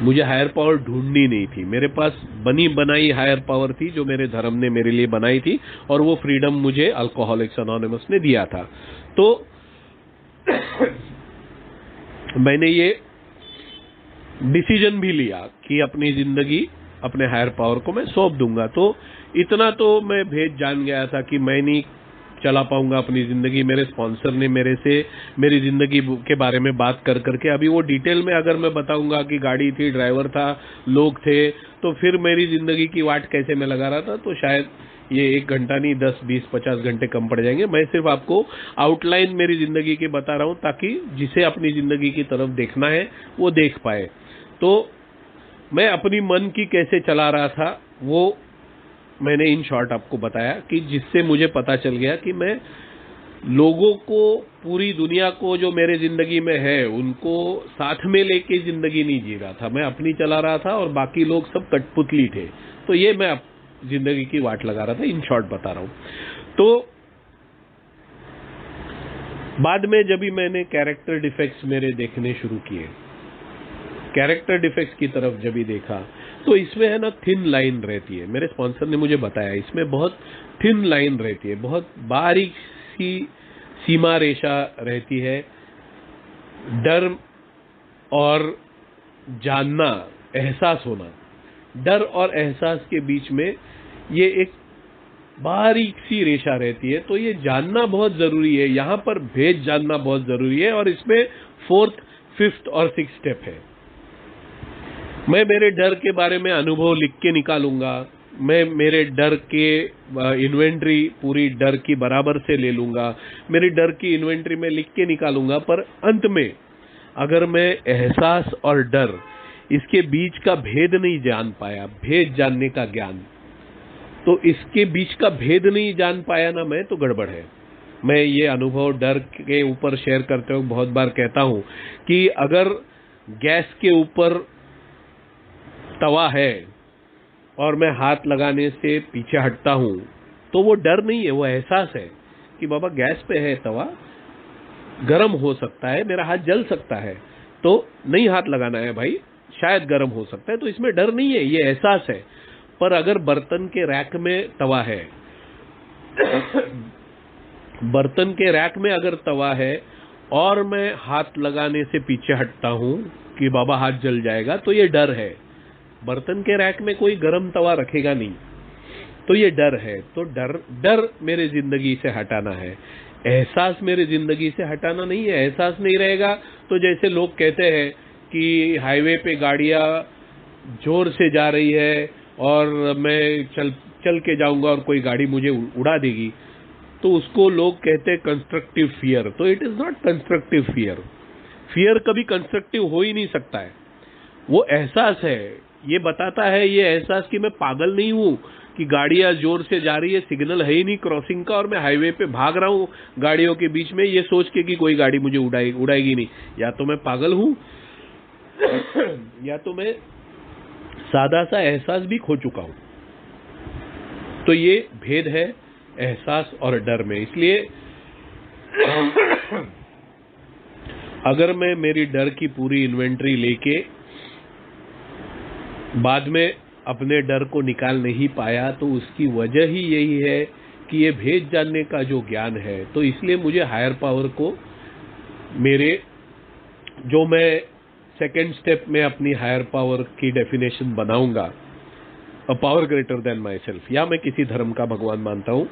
मुझे हायर पावर ढूंढनी नहीं थी, मेरे पास बनी बनाई हायर पावर थी जो मेरे धर्म ने मेरे लिए बनाई थी, और वो फ्रीडम मुझे अल्कोहलिक्स अनोनिमस ने दिया था। तो मैंने ये डिसीजन भी लिया कि अपनी जिंदगी अपने हायर पावर को मैं सौंप दूंगा। तो इतना तो मैं भेद जान गया था कि मैं नहीं चला पाऊंगा अपनी जिंदगी। मेरे स्पॉन्सर ने मेरे से मेरी जिंदगी के बारे में बात कर करके, अभी वो डिटेल में अगर मैं बताऊंगा कि गाड़ी थी, ड्राइवर था, लोग थे, तो फिर मेरी जिंदगी की वाट कैसे मैं लगा रहा था, तो शायद ये 1 घंटा नहीं 10, 20, 50 घंटे कम पड़ जाएंगे। मैं सिर्फ आपको आउटलाइन मेरी जिंदगी की बता रहा हूं ताकि जिसे अपनी जिंदगी की तरफ देखना है वो देख पाए। तो मैं अपनी मन की कैसे चला रहा था वो मैंने इन शॉर्ट आपको बताया, कि जिससे मुझे पता चल गया कि मैं लोगों को, पूरी दुनिया को जो मेरे जिंदगी में है उनको साथ में लेके जिंदगी नहीं जी रहा था, मैं अपनी चला रहा था और बाकी लोग सब कठपुतली थे। तो ये मैं जिंदगी की वाट लगा रहा था, इन शॉर्ट बता रहा हूं। तो बाद में जब भी मैंने कैरेक्टर डिफेक्ट्स मेरे देखने शुरू किए, कैरेक्टर डिफेक्ट्स की तरफ जब भी देखा, तो इसमें है ना थिन लाइन रहती है। मेरे स्पॉन्सर ने मुझे बताया इसमें बहुत थिन लाइन रहती है, बहुत बारीक सी सीमा रेखा रहती है। डर और जानना, एहसास होना, डर और एहसास के बीच में ये एक बारीक सी रेखा रहती है। तो ये जानना बहुत जरूरी है, यहां पर भेद जानना बहुत जरूरी है, और इसमें 4th, 5th और 6th स्टेप है। मैं मेरे डर के बारे में अनुभव लिख के निकालूंगा, मैं मेरे डर के इन्वेंट्री पूरी डर की बराबर से ले लूंगा, मेरी डर की इन्वेंट्री में लिख के निकालूंगा, पर अंत में अगर मैं एहसास और डर इसके बीच का भेद नहीं जान पाया, भेद जानने का ज्ञान, तो इसके बीच का भेद नहीं जान पाया ना मैं, तो गड़बड़ है। मैं ये अनुभव डर के ऊपर शेयर करते हुए बहुत बार कहता हूं कि अगर गैस के ऊपर तवा है और मैं हाथ लगाने से पीछे हटता हूं, तो वो डर नहीं है, वो एहसास है कि बाबा गैस पे है तवा, गर्म हो सकता है, मेरा हाथ जल सकता है, तो नहीं हाथ लगाना है भाई, शायद गर्म हो सकता है। तो इसमें डर नहीं है, ये एहसास है। पर अगर बर्तन के रैक में तवा है बर्तन के रैक में अगर तवा है और मैं हाथ लगाने से पीछे हटता हूं कि बाबा हाथ जल जाएगा, तो ये डर है। बर्तन के रैक में कोई गर्म तवा रखेगा नहीं, तो ये डर है। तो डर मेरे जिंदगी से हटाना है, एहसास मेरे जिंदगी से हटाना नहीं है। एहसास नहीं रहेगा तो जैसे लोग कहते हैं कि हाईवे पे गाड़ियां जोर से जा रही है और मैं चल के जाऊंगा और कोई गाड़ी मुझे उड़ा देगी, तो उसको लोग कहते हैं कंस्ट्रक्टिव फियर। तो it is not constructive fear. Fear कभी कंस्ट्रक्टिव हो ही नहीं सकता है। वो एहसास है, ये बताता है ये एहसास कि मैं पागल नहीं हूं कि गाड़ियां जोर से जा रही है, सिग्नल है ही नहीं क्रॉसिंग का और मैं हाईवे पे भाग रहा हूं गाड़ियों के बीच में, ये सोच के कि कोई गाड़ी मुझे उड़ाएगी नहीं। या तो मैं पागल हूं या तो मैं सादा सा एहसास भी खो चुका हूं। तो ये भेद है एहसास और डर में। इसलिए अगर मैं मेरी डर की पूरी इन्वेंट्री लेके बाद में अपने डर को निकाल नहीं पाया, तो उसकी वजह ही यही है कि ये भेद जानने का जो ज्ञान है। तो इसलिए मुझे हायर पावर को मेरे, जो मैं सेकेंड स्टेप में अपनी हायर पावर की डेफिनेशन बनाऊंगा, अ power greater than my self, या मैं किसी धर्म का भगवान मानता हूं,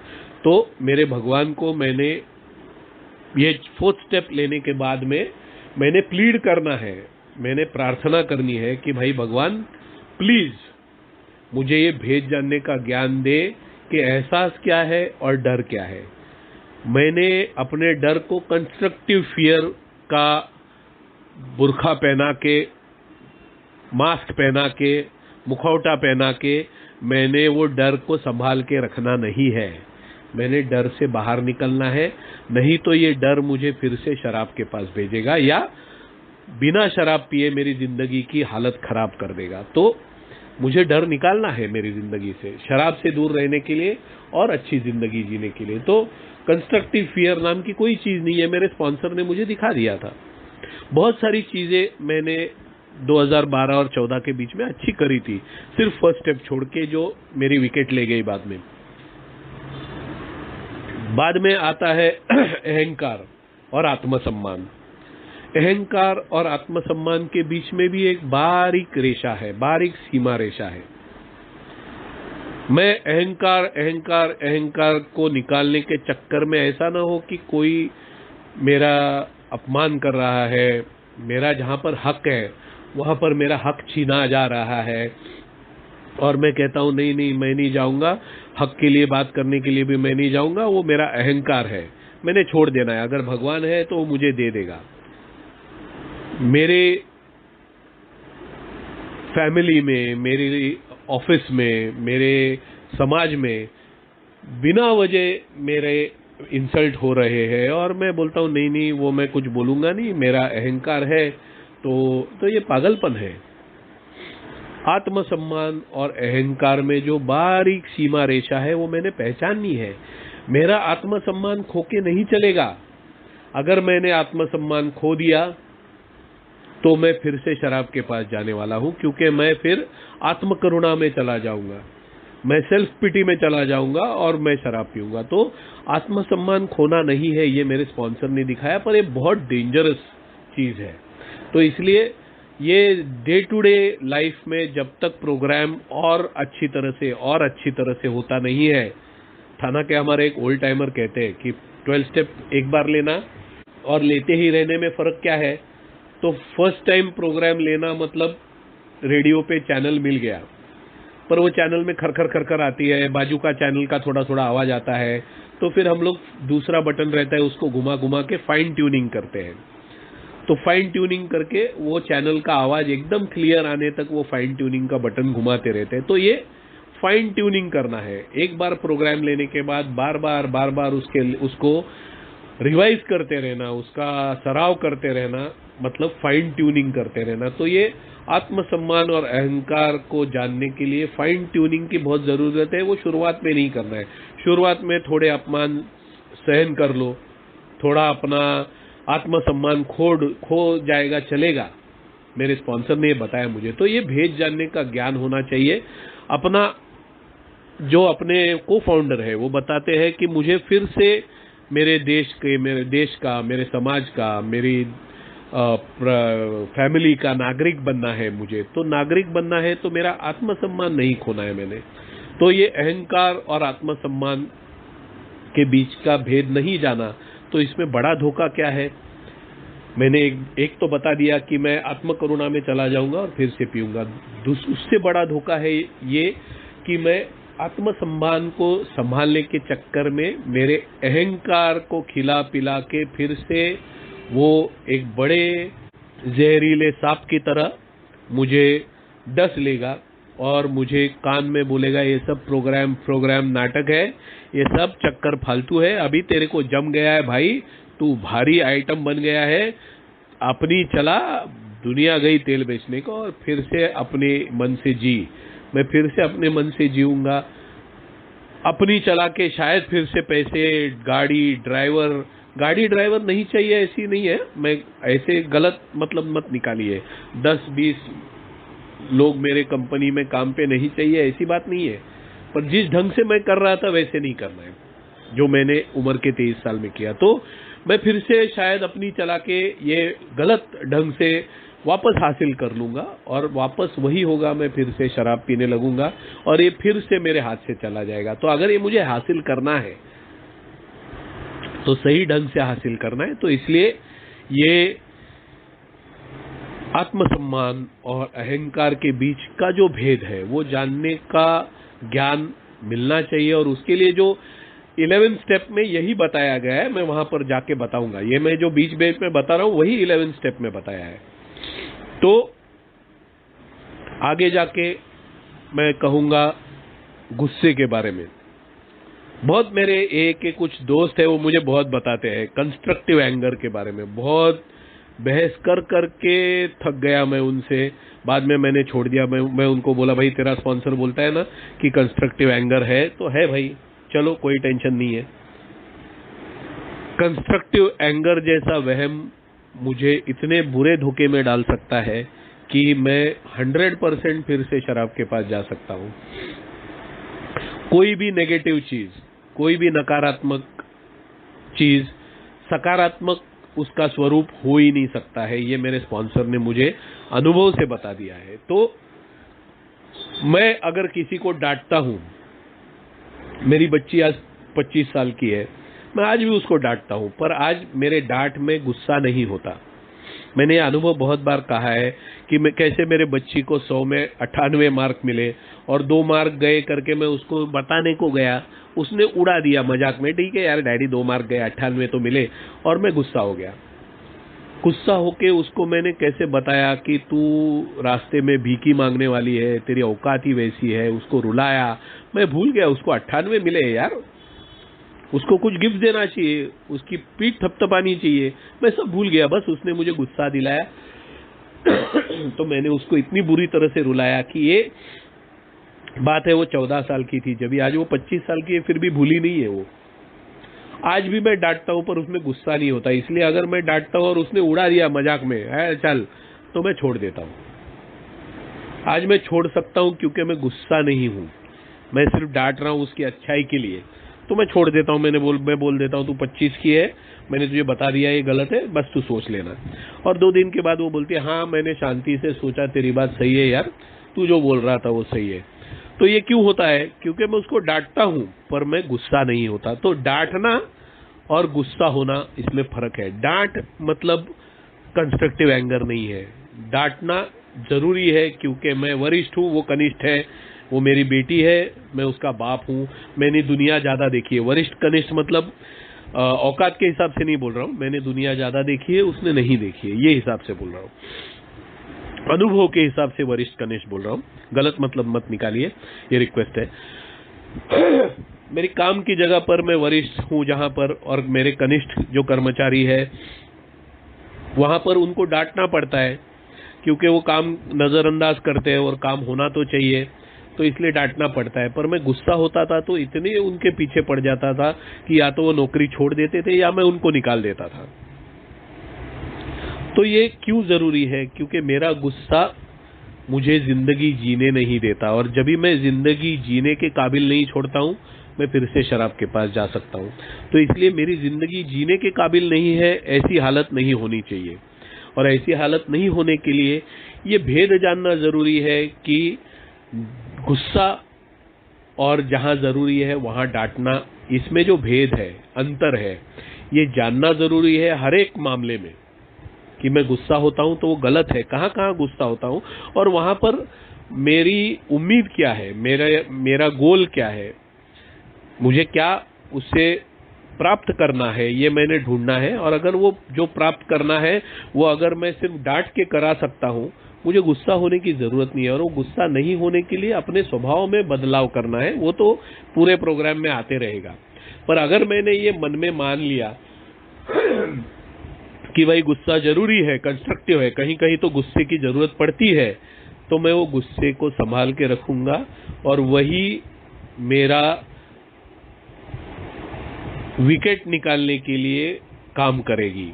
तो मेरे भगवान को मैंने ये 4th स्टेप लेने के बाद में मैंने प्लीड करना है, मैंने प्रार्थना करनी है कि भाई भगवान प्लीज मुझे ये भेद जानने का ज्ञान दे कि एहसास क्या है और डर क्या है। मैंने अपने डर को कंस्ट्रक्टिव फियर का बुर्खा पहना के, मास्क पहना के, मुखौटा पहना के मैंने वो डर को संभाल के रखना नहीं है। मैंने डर से बाहर निकलना है, नहीं तो ये डर मुझे फिर से शराब के पास भेजेगा या बिना शराब पिए मेरी जिंदगी की हालत खराब कर देगा। तो मुझे डर निकालना है मेरी जिंदगी से, शराब से दूर रहने के लिए और अच्छी जिंदगी जीने के लिए। तो कंस्ट्रक्टिव फियर नाम की कोई चीज नहीं है, मेरे स्पॉन्सर ने मुझे दिखा दिया था। बहुत सारी चीजें मैंने 2012 और 14 के बीच में अच्छी करी थी, सिर्फ फर्स्ट स्टेप छोड़ के जो मेरी विकेट ले गई बाद में। बाद में आता है अहंकार और आत्मसम्मान। अहंकार और आत्मसम्मान के बीच में भी एक बारीक रेखा है, बारीक सीमा रेखा है। मैं अहंकार अहंकार अहंकार को निकालने के चक्कर में ऐसा ना हो कि कोई मेरा अपमान कर रहा है, मेरा जहां पर हक है वहां पर मेरा हक छीना जा रहा है और मैं कहता हूं नहीं नहीं मैं नहीं जाऊंगा, हक के लिए बात करने के लिए भी मैं नहीं जाऊंगा, वो मेरा अहंकार है, मैंने छोड़ देना है। अगर भगवान है तो वो मुझे दे देगा। मेरे फैमिली में, मेरे ऑफिस में, मेरे समाज में बिना वजह मेरे इंसल्ट हो रहे हैं और मैं बोलता हूं नहीं नहीं वो मैं कुछ बोलूंगा नहीं, मेरा अहंकार है, तो ये पागलपन है। आत्मसम्मान और अहंकार में जो बारीक सीमा रेखा है वो मैंने पहचाननी है। मेरा आत्मसम्मान खो के नहीं चलेगा। अगर मैंने आत्मसम्मान खो दिया तो मैं फिर से शराब के पास जाने वाला हूं, क्योंकि मैं फिर आत्मकरुणा में चला जाऊंगा, मैं सेल्फ पिटी में चला जाऊंगा और मैं शराब पीऊंगा। तो आत्मसम्मान खोना नहीं है, ये मेरे स्पॉन्सर ने दिखाया, पर ये बहुत डेंजरस चीज है। तो इसलिए ये डे टू डे लाइफ में जब तक प्रोग्राम और अच्छी तरह से होता नहीं है, थाना के हमारे एक ओल्ड टाइमर कहते हैं कि 12 स्टेप एक बार लेना और लेते ही रहने में फर्क क्या है। तो फर्स्ट टाइम प्रोग्राम लेना मतलब रेडियो पे चैनल मिल गया, पर वो चैनल में खरखर खरखर आती है, बाजू का चैनल का थोड़ा थोड़ा आवाज आता है, तो फिर हम लोग दूसरा बटन रहता है उसको घुमा घुमा के फाइन ट्यूनिंग करते हैं। तो फाइन ट्यूनिंग करके वो चैनल का आवाज एकदम क्लियर आने तक वो फाइन ट्यूनिंग का बटन घुमाते रहते हैं। तो ये फाइन ट्यूनिंग करना है। एक बार प्रोग्राम लेने के बाद बार बार उसको रिवाइज करते रहना, उसका सराव करते रहना, मतलब फाइन ट्यूनिंग करते रहना। तो ये आत्मसम्मान और अहंकार को जानने के लिए फाइन ट्यूनिंग की बहुत जरूरत है। वो शुरुआत में नहीं करना है। शुरुआत में थोड़े अपमान सहन कर लो, थोड़ा अपना आत्मसम्मान खो जाएगा, चलेगा। मेरे स्पॉन्सर ने ये बताया मुझे। तो ये भेद जानने का ज्ञान होना चाहिए। अपना जो अपने को फाउंडर है वो बताते हैं कि मुझे फिर से मेरे देश का, मेरे समाज का, मेरी फैमिली का नागरिक बनना है मुझे। तो नागरिक बनना है तो मेरा आत्मसम्मान नहीं खोना है मैंने। तो ये अहंकार और आत्मसम्मान के बीच का भेद नहीं जाना, तो इसमें बड़ा धोखा क्या है। मैंने एक तो बता दिया कि मैं आत्मकरुणा में चला जाऊंगा और फिर से पीऊंगा। उससे बड़ा धोखा है ये कि मैं आत्मसम्मान को संभालने के चक्कर में मेरे अहंकार को खिला पिला के फिर से वो एक बड़े जहरीले सांप की तरह मुझे डस लेगा और मुझे कान में बोलेगा ये सब प्रोग्राम नाटक है, ये सब चक्कर फालतू है, अभी तेरे को जम गया है भाई, तू भारी आइटम बन गया है, अपनी चला, दुनिया गई तेल बेचने को और फिर से अपने मन से जी। मैं फिर से अपने मन से जीऊंगा, अपनी चला के शायद फिर से पैसे, गाड़ी ड्राइवर नहीं चाहिए ऐसी नहीं है, मैं ऐसे गलत मतलब मत निकालिए। 10-20 लोग मेरे कंपनी में काम पे नहीं चाहिए ऐसी बात नहीं है, पर जिस ढंग से मैं कर रहा था वैसे नहीं करना है जो मैंने उम्र के 23 साल में किया। तो मैं फिर से शायद अपनी चला के ये गलत ढंग से वापस हासिल कर लूंगा और वापस वही होगा, मैं फिर से शराब पीने लगूंगा और ये फिर से मेरे हाथ से चला जाएगा। तो अगर ये मुझे हासिल करना है तो सही ढंग से हासिल करना है। तो इसलिए ये आत्मसम्मान और अहंकार के बीच का जो भेद है वो जानने का ज्ञान मिलना चाहिए। और उसके लिए जो 11 स्टेप में यही बताया गया है, मैं वहां पर जाके बताऊंगा। ये मैं जो बीच में बता रहा हूं वही 11 स्टेप में बताया है। तो आगे जाके मैं कहूंगा गुस्से के बारे में। बहुत मेरे के कुछ दोस्त है वो मुझे बहुत बताते हैं कंस्ट्रक्टिव एंगर के बारे में। बहुत बहस कर के थक गया मैं उनसे, बाद में मैंने छोड़ दिया। मैं उनको बोला भाई तेरा स्पॉन्सर बोलता है ना कि कंस्ट्रक्टिव एंगर है तो है भाई, चलो कोई टेंशन नहीं है। कंस्ट्रक्टिव एंगर जैसा वहम मुझे इतने बुरे धोखे में डाल सकता है कि मैं 100% फिर से शराब के पास जा सकता हूँ। कोई भी नेगेटिव चीज, कोई भी नकारात्मक चीज सकारात्मक उसका स्वरूप हो ही नहीं सकता है। ये मेरे स्पॉन्सर ने मुझे अनुभव से बता दिया है। तो मैं अगर किसी को डांटता हूं, मेरी बच्ची आज 25 साल की है, मैं आज भी उसको डांटता हूं, पर आज मेरे डांट में गुस्सा नहीं होता। मैंने ये अनुभव बहुत बार कहा है कि मैं कैसे मेरे बच्ची को 100 में 98 मार्क मिले और 2 मार्क गए करके मैं उसको बताने को गया, उसने उड़ा दिया मजाक में, ठीक है यार डैडी 2 मार्क गए, 98 तो मिले, और मैं गुस्सा हो गया। गुस्सा होके उसको मैंने कैसे बताया कि तू रास्ते में भीखी मांगने वाली है, तेरी औकात ही वैसी है, उसको रुलाया। मैं भूल गया उसको 98 मिले यार, उसको कुछ गिफ्ट देना चाहिए, उसकी पीठ थपथपानी चाहिए, मैं सब भूल गया। बस उसने मुझे गुस्सा दिलाया तो मैंने उसको इतनी बुरी तरह से रुलाया कि ये बात है वो 14 साल की थी जब, आज वो 25 साल की है, फिर भी भूली नहीं है वो। आज भी मैं डांटता हूं पर उसमें गुस्सा नहीं होता, इसलिए अगर मैं डांटता हूं और उसने उड़ा दिया मजाक में है चल, तो मैं छोड़ देता हूं। आज मैं छोड़ सकता हूं क्योंकि मैं गुस्सा नहीं हूं, मैं सिर्फ डांट रहा हूं उसकी अच्छाई के लिए, तो मैं छोड़ देता हूं। मैं बोल देता हूं तू 25 की है, मैंने तुझे बता दिया ये गलत है, बस तू सोच लेना। और 2 दिन के बाद वो बोलती है हाँ मैंने शांति से सोचा, तेरी बात सही है यार, तू जो बोल रहा था वो सही है। तो ये क्यों होता है? क्योंकि मैं उसको डांटता हूं पर मैं गुस्सा नहीं होता। तो डांटना और गुस्सा होना, इसमें फर्क है। डांट मतलब कंस्ट्रक्टिव एंगर नहीं है, डांटना जरूरी है क्योंकि मैं वरिष्ठ हूं, वो कनिष्ठ है, वो मेरी बेटी है, मैं उसका बाप हूं, मैंने दुनिया ज्यादा देखी है। वरिष्ठ कनिष्ठ मतलब औकात के हिसाब से नहीं बोल रहा हूं, मैंने दुनिया ज्यादा देखी है, उसने नहीं देखी है, ये हिसाब से बोल रहा हूं। अनुभव के हिसाब से वरिष्ठ कनिष्ठ बोल रहा हूं, गलत मतलब मत निकालिए, ये रिक्वेस्ट है। मेरी काम की जगह पर मैं वरिष्ठ हूं जहां पर, और मेरे कनिष्ठ जो कर्मचारी है वहां पर उनको डांटना पड़ता है क्योंकि वो काम नजरअंदाज करते हैं और काम होना तो चाहिए, तो इसलिए डांटना पड़ता है। पर मैं गुस्सा होता था तो इतने उनके पीछे पड़ जाता था कि या तो वो नौकरी छोड़ देते थे या मैं उनको निकाल देता था। तो ये क्यों जरूरी है? क्योंकि मेरा गुस्सा मुझे जिंदगी जीने नहीं देता, और जब भी मैं जिंदगी जीने के काबिल नहीं छोड़ता हूं, मैं फिर से शराब के पास जा सकता हूं। तो इसलिए मेरी जिंदगी जीने के काबिल नहीं है, ऐसी हालत नहीं होनी चाहिए। और ऐसी हालत नहीं होने के लिए ये भेद जानना जरूरी है कि गुस्सा और जहां जरूरी है वहां डांटना, इसमें जो भेद है, अंतर है, ये जानना जरूरी है हर एक मामले में। कि मैं गुस्सा होता हूं तो वो गलत है, कहां कहां गुस्सा होता हूं और वहां पर मेरी उम्मीद क्या है, मेरा गोल क्या है, मुझे क्या उससे प्राप्त करना है, ये मैंने ढूंढना है। और अगर वो जो प्राप्त करना है वो अगर मैं सिर्फ डांट के करा सकता हूं, मुझे गुस्सा होने की जरूरत नहीं है। और वो गुस्सा नहीं होने के लिए अपने स्वभाव में बदलाव करना है, वो तो पूरे प्रोग्राम में आते रहेगा। पर अगर मैंने ये मन में मान लिया कि भाई गुस्सा जरूरी है, कंस्ट्रक्टिव है, कहीं कहीं तो गुस्से की जरूरत पड़ती है, तो मैं वो गुस्से को संभाल के रखूंगा और वही मेरा विकेट निकालने के लिए काम करेगी।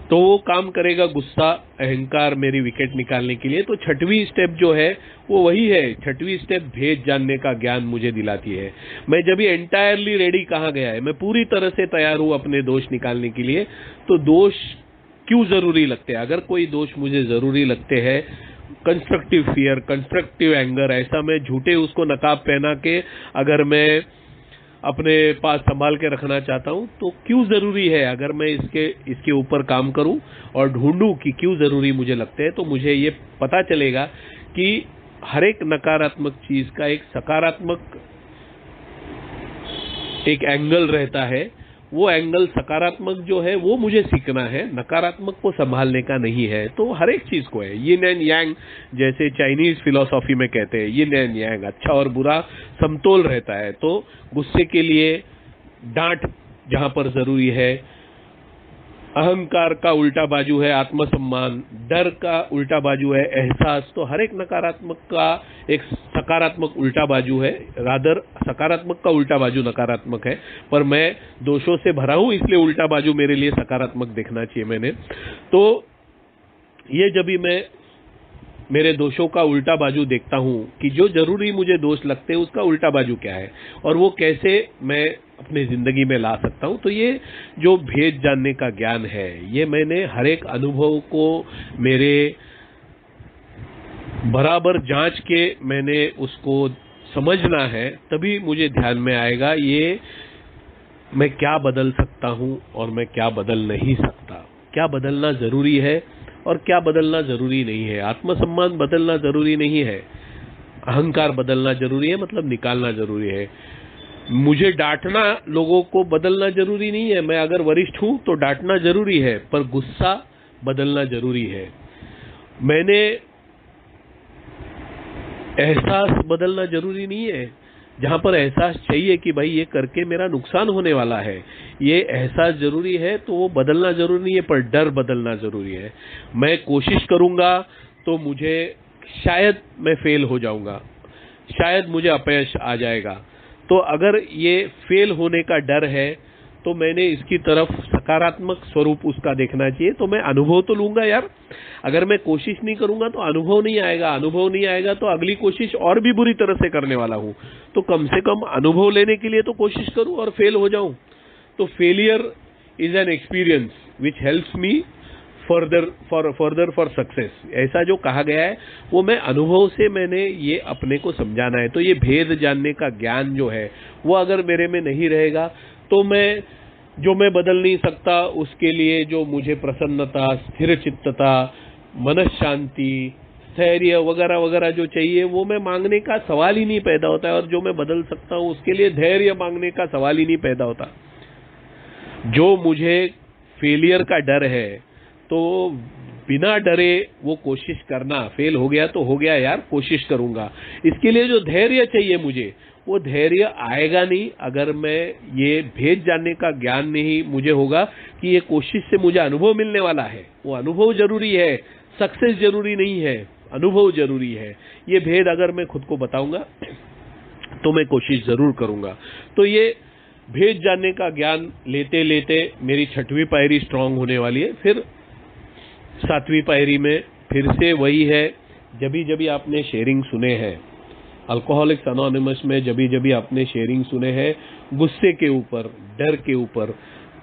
तो वो काम करेगा गुस्सा, अहंकार मेरी विकेट निकालने के लिए। तो छठवीं स्टेप जो है वो वही है, छठवीं स्टेप भेद जानने का ज्ञान मुझे दिलाती है। मैं जब ये एंटायरली रेडी कहा गया है, मैं पूरी तरह से तैयार हूं अपने दोष निकालने के लिए। तो दोष क्यों जरूरी लगते हैं? अगर कोई दोष मुझे जरूरी लगते हैं, कंस्ट्रक्टिव फियर, कंस्ट्रक्टिव एंगर, ऐसा मैं झूठे उसको नकाब पहना के अगर मैं अपने पास संभाल के रखना चाहता हूं, तो क्यों जरूरी है? अगर मैं इसके ऊपर काम करूं और ढूंढूं कि क्यों जरूरी मुझे लगते हैं, तो मुझे ये पता चलेगा कि हर एक नकारात्मक चीज का एक सकारात्मक एक एंगल रहता है। वो एंगल सकारात्मक जो है वो मुझे सीखना है, नकारात्मक को संभालने का नहीं है। तो हर एक चीज को है, यिन एंड यांग, जैसे चाइनीज फिलॉसफी में कहते हैं, यिन एंड यांग, अच्छा और बुरा समतोल रहता है। तो गुस्से के लिए डांट जहां पर जरूरी है, अहंकार का उल्टा बाजू है आत्मसम्मान, डर का उल्टा बाजू है एहसास। तो हर एक नकारात्मक का एक सकारात्मक उल्टा बाजू है, रादर सकारात्मक का उल्टा बाजू नकारात्मक है, पर मैं दोषों से भरा हूं इसलिए उल्टा बाजू मेरे लिए सकारात्मक देखना चाहिए मैंने। तो ये जब भी मैं मेरे दोषों का उल्टा बाजू देखता हूँ कि जो जरूरी मुझे दोष लगते हैं उसका उल्टा बाजू क्या है और वो कैसे मैं अपनी जिंदगी में ला सकता हूँ। तो ये जो भेद जानने का ज्ञान है, ये मैंने हर एक अनुभव को मेरे बराबर जांच के मैंने उसको समझना है, तभी मुझे ध्यान में आएगा ये मैं क्या बदल सकता हूँ और मैं क्या बदल नहीं सकता, क्या बदलना जरूरी है और क्या बदलना जरूरी नहीं है। आत्मसम्मान बदलना जरूरी नहीं है, अहंकार बदलना जरूरी है, मतलब निकालना जरूरी है। मुझे डांटना लोगों को बदलना जरूरी नहीं है। मैं अगर वरिष्ठ हूं तो डांटना जरूरी है, पर गुस्सा बदलना जरूरी है। मैंने एहसास बदलना जरूरी नहीं है। जहां पर एहसास चाहिए कि भाई ये करके मेरा नुकसान होने वाला है, ये एहसास जरूरी है, तो वो बदलना जरूरी नहीं है, पर डर बदलना जरूरी है। मैं कोशिश करूंगा तो मुझे शायद मैं फेल हो जाऊंगा, शायद मुझे अपयश आ जाएगा। तो अगर ये फेल होने का डर है तो मैंने इसकी तरफ सकारात्मक स्वरूप उसका देखना चाहिए। तो मैं अनुभव तो लूंगा यार, अगर मैं कोशिश नहीं करूंगा तो अनुभव नहीं आएगा, अनुभव नहीं आएगा तो अगली कोशिश और भी बुरी तरह से करने वाला हूं। तो कम से कम अनुभव लेने के लिए तो कोशिश करूं और फेल हो जाऊं। तो failure is an experience which helps me further for success, ऐसा जो कहा गया है वो मैं अनुभव से मैंने ये अपने को समझाना है। तो ये भेद जानने का ज्ञान जो है वो अगर मेरे में नहीं रहेगा तो मैं बदल नहीं सकता, उसके लिए जो मुझे प्रसन्नता, स्थिर चित्तता, मन शांति, स्थैर्य वगैरह वगैरह जो चाहिए वो मैं मांगने का सवाल ही नहीं पैदा होता है। और जो मैं बदल सकता हूँ उसके लिए धैर्य मांगने का सवाल ही नहीं पैदा होता। जो मुझे फेलियर का डर है तो बिना डरे वो कोशिश करना, फेल हो गया तो हो गया यार, कोशिश करूंगा। इसके लिए जो धैर्य चाहिए मुझे, वो धैर्य आएगा नहीं अगर मैं ये भेद जानने का ज्ञान नहीं मुझे होगा कि ये कोशिश से मुझे अनुभव मिलने वाला है। वो अनुभव जरूरी है, सक्सेस जरूरी नहीं है, अनुभव जरूरी है। ये भेद अगर मैं खुद को बताऊंगा तो मैं कोशिश जरूर करूंगा। तो ये भेद जानने का ज्ञान लेते लेते मेरी 6वीं पायरी स्ट्रांग होने वाली है। फिर 7वीं पायरी में फिर से वही है, जब आपने शेयरिंग सुने हैं अल्कोहलिक्स अनोनिमस में, जब आपने शेयरिंग सुने हैं गुस्से के ऊपर, डर के ऊपर,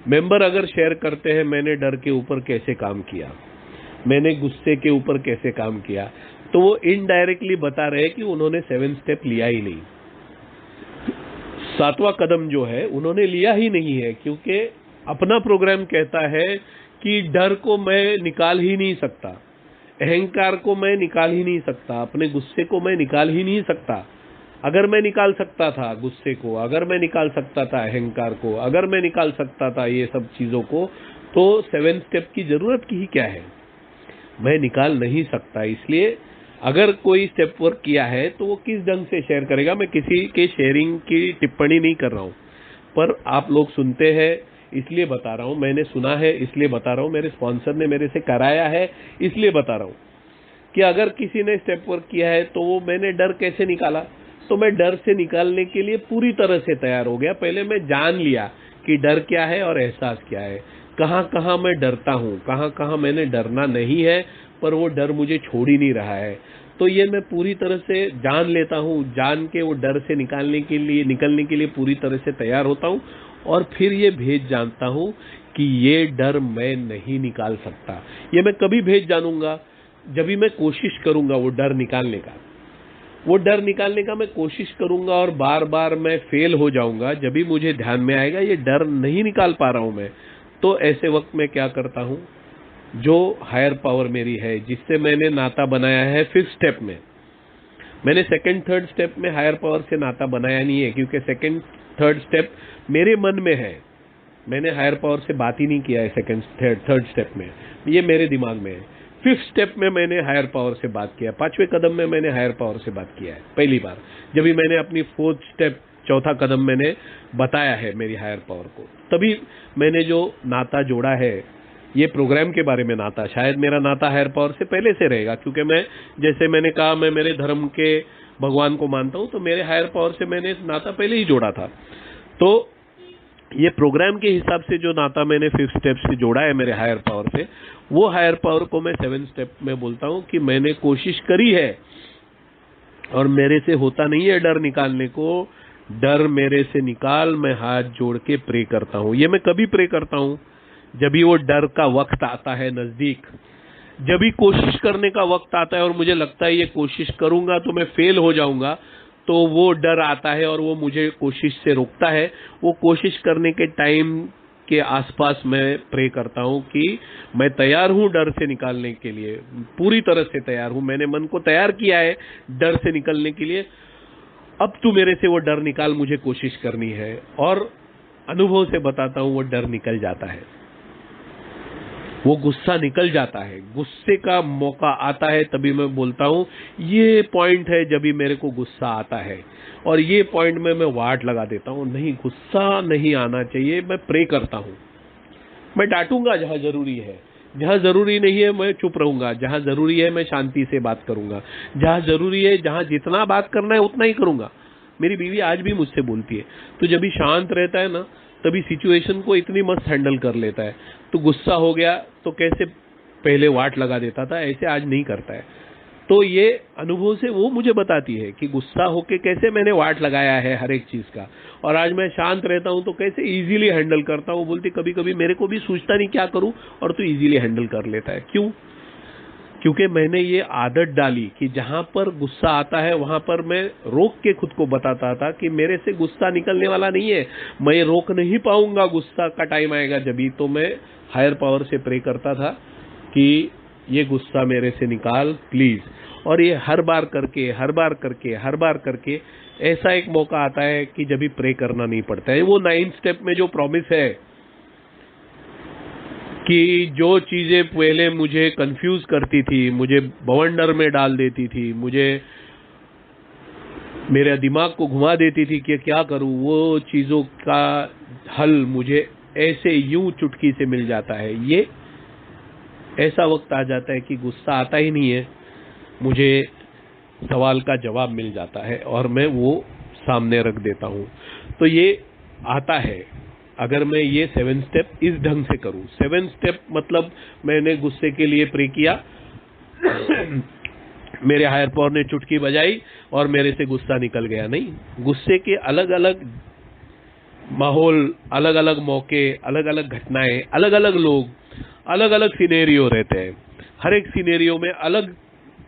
मेंबर अगर शेयर करते हैं मैंने डर के ऊपर कैसे काम किया, मैंने गुस्से के ऊपर कैसे काम किया, तो वो इनडायरेक्टली बता रहे हैं कि उन्होंने 7 स्टेप लिया ही नहीं। 7वां कदम जो है उन्होंने लिया ही नहीं है, क्योंकि अपना प्रोग्राम कहता है कि डर को मैं निकाल ही नहीं सकता, अहंकार को मैं निकाल ही नहीं सकता, अपने गुस्से को मैं निकाल ही नहीं सकता। अगर मैं निकाल सकता था गुस्से को, अगर मैं निकाल सकता था अहंकार को, अगर मैं निकाल सकता था ये सब चीजों को, तो 7 स्टेप की जरूरत की ही क्या है। मैं निकाल नहीं सकता। इसलिए अगर कोई स्टेप वर्क किया है तो वो किस ढंग से शेयर करेगा। मैं किसी के शेयरिंग की टिप्पणी नहीं कर रहा हूं, पर आप लोग सुनते हैं इसलिए बता रहा हूं, मैंने सुना है इसलिए बता रहा हूं, मेरे स्पॉन्सर ने मेरे से कराया है इसलिए बता रहा हूं कि अगर किसी ने स्टेप वर्क किया है तो वो मैंने डर कैसे निकाला। तो मैं डर से निकालने के लिए पूरी तरह से तैयार हो गया। पहले मैं जान लिया कि डर क्या है और एहसास क्या है, कहां कहां मैं डरता हूं, कहां कहां मैंने डरना नहीं है पर वो डर मुझे छोड़ ही नहीं रहा है। तो ये मैं पूरी तरह से जान लेता हूं, जान के वो डर से निकलने के लिए पूरी तरह से तैयार होता हूं और फिर ये भेद जानता हूं कि ये डर मैं नहीं निकाल सकता। ये मैं कभी भेद जानूंगा जब भी मैं कोशिश करूंगा वो डर निकालने का, वो डर निकालने का मैं कोशिश करूंगा और बार बार मैं फेल हो जाऊंगा। जब भी मुझे ध्यान में आएगा ये डर नहीं निकाल पा रहा हूं मैं, तो ऐसे वक्त में क्या करता हूं, जो हायर पावर मेरी है जिससे मैंने नाता बनाया है 5th स्टेप में, मैंने 2nd 3rd स्टेप में हायर पावर से नाता बनाया नहीं है, क्योंकि 2nd 3rd स्टेप मेरे मन में है, मैंने हायर पावर से बात ही नहीं किया है 2nd 3rd स्टेप में, ये मेरे दिमाग में है। 5th स्टेप में मैंने हायर पावर से बात किया, 5वें कदम में मैंने हायर पावर से बात किया है पहली बार, जब भी मैंने अपनी 4th स्टेप, चौथा कदम मैंने बताया है मेरी हायर पावर को, तभी मैंने जो नाता जोड़ा है ये प्रोग्राम के बारे में नाता, शायद मेरा नाता हायर पावर से पहले से रहेगा, क्योंकि मैं, जैसे मैंने कहा, मैं मेरे धर्म के भगवान को मानता हूं, तो मेरे हायर पावर से मैंने नाता पहले ही जोड़ा था। तो ये प्रोग्राम के हिसाब से जो नाता मैंने 5th स्टेप से जोड़ा है मेरे हायर पावर से, वो हायर पावर को मैं 7 स्टेप में बोलता हूं कि मैंने कोशिश करी है और मेरे से होता नहीं है डर निकालने को, डर मेरे से निकाल, मैं हाथ जोड़ के प्रे करता हूं। ये मैं कभी प्रे करता हूं जब भी वो डर का वक्त आता है नजदीक, जब भी कोशिश करने का वक्त आता है और मुझे लगता है ये कोशिश करूंगा तो मैं फेल हो जाऊंगा, तो वो डर आता है और वो मुझे कोशिश से रोकता है। वो कोशिश करने के टाइम के आसपास मैं प्रे करता हूं कि मैं तैयार हूं डर से निकालने के लिए, पूरी तरह से तैयार हूं, मैंने मन को तैयार किया है डर से निकलने के लिए, अब तू मेरे से वो डर निकाल, मुझे कोशिश करनी है। और अनुभव से बताता हूं वो डर निकल जाता है, वो गुस्सा निकल जाता है, गुस्से का मौका आता है तभी मैं बोलता हूं ये पॉइंट है जब भी मेरे को गुस्सा आता है, और ये पॉइंट में मैं वाट लगा देता हूं, नहीं गुस्सा नहीं आना चाहिए, मैं प्रे करता हूं। मैं डांटूंगा जहां जरूरी है, जहां जरूरी नहीं है मैं चुप रहूंगा, जहां जरूरी है मैं शांति से बात करूंगा, जहां जरूरी है, जहां जितना बात करना है उतना ही करूंगा। मेरी बीवी आज भी मुझसे बोलती है तो जब भी शांत रहता है ना तभी सिचुएशन को इतनी मस्त हैंडल कर लेता है, तो गुस्सा हो गया तो कैसे पहले वाट लगा देता था ऐसे आज नहीं करता है। तो ये अनुभव से वो मुझे बताती है कि गुस्सा होके कैसे मैंने वाट लगाया है हर एक चीज का, और आज मैं शांत रहता हूं तो कैसे इजीली हैंडल करता हूं। बोलती कभी कभी मेरे को भी सोचता नहीं क्या करूं और तू इजीली हैंडल कर लेता है। क्यों? क्योंकि मैंने ये आदत डाली कि जहां पर गुस्सा आता है वहां पर मैं रोक के खुद को बताता था कि मेरे से गुस्सा निकलने वाला नहीं है, मैं ये रोक नहीं पाऊंगा, गुस्सा का टाइम आएगा जब ही। तो मैं हायर पावर से प्रे करता था कि ये गुस्सा मेरे से निकाल प्लीज, और ये हर बार करके ऐसा एक मौका आता है कि जब भी प्रे करना नहीं पड़ता है। वो 9 स्टेप में जो प्रॉमिस है कि जो चीजें पहले मुझे कंफ्यूज करती थी, मुझे बवंडर में डाल देती थी, मुझे मेरे दिमाग को घुमा देती थी कि क्या करूं, वो चीजों का हल मुझे ऐसे यूं चुटकी से मिल जाता है। ये ऐसा वक्त आ जाता है कि गुस्सा आता ही नहीं है, मुझे सवाल का जवाब मिल जाता है और मैं वो सामने रख देता हूं। तो ये आता है अगर मैं ये 7 स्टेप इस ढंग से करूं। 7 स्टेप मतलब मैंने गुस्से के लिए प्रे किया मेरे हायर पावर ने चुटकी बजाई और मेरे से गुस्सा निकल गया। नहीं, गुस्से के अलग अलग माहौल, अलग अलग मौके, अलग अलग घटनाएं, अलग अलग लोग, अलग अलग सिनेरियो रहते हैं। हर एक सिनेरियो में अलग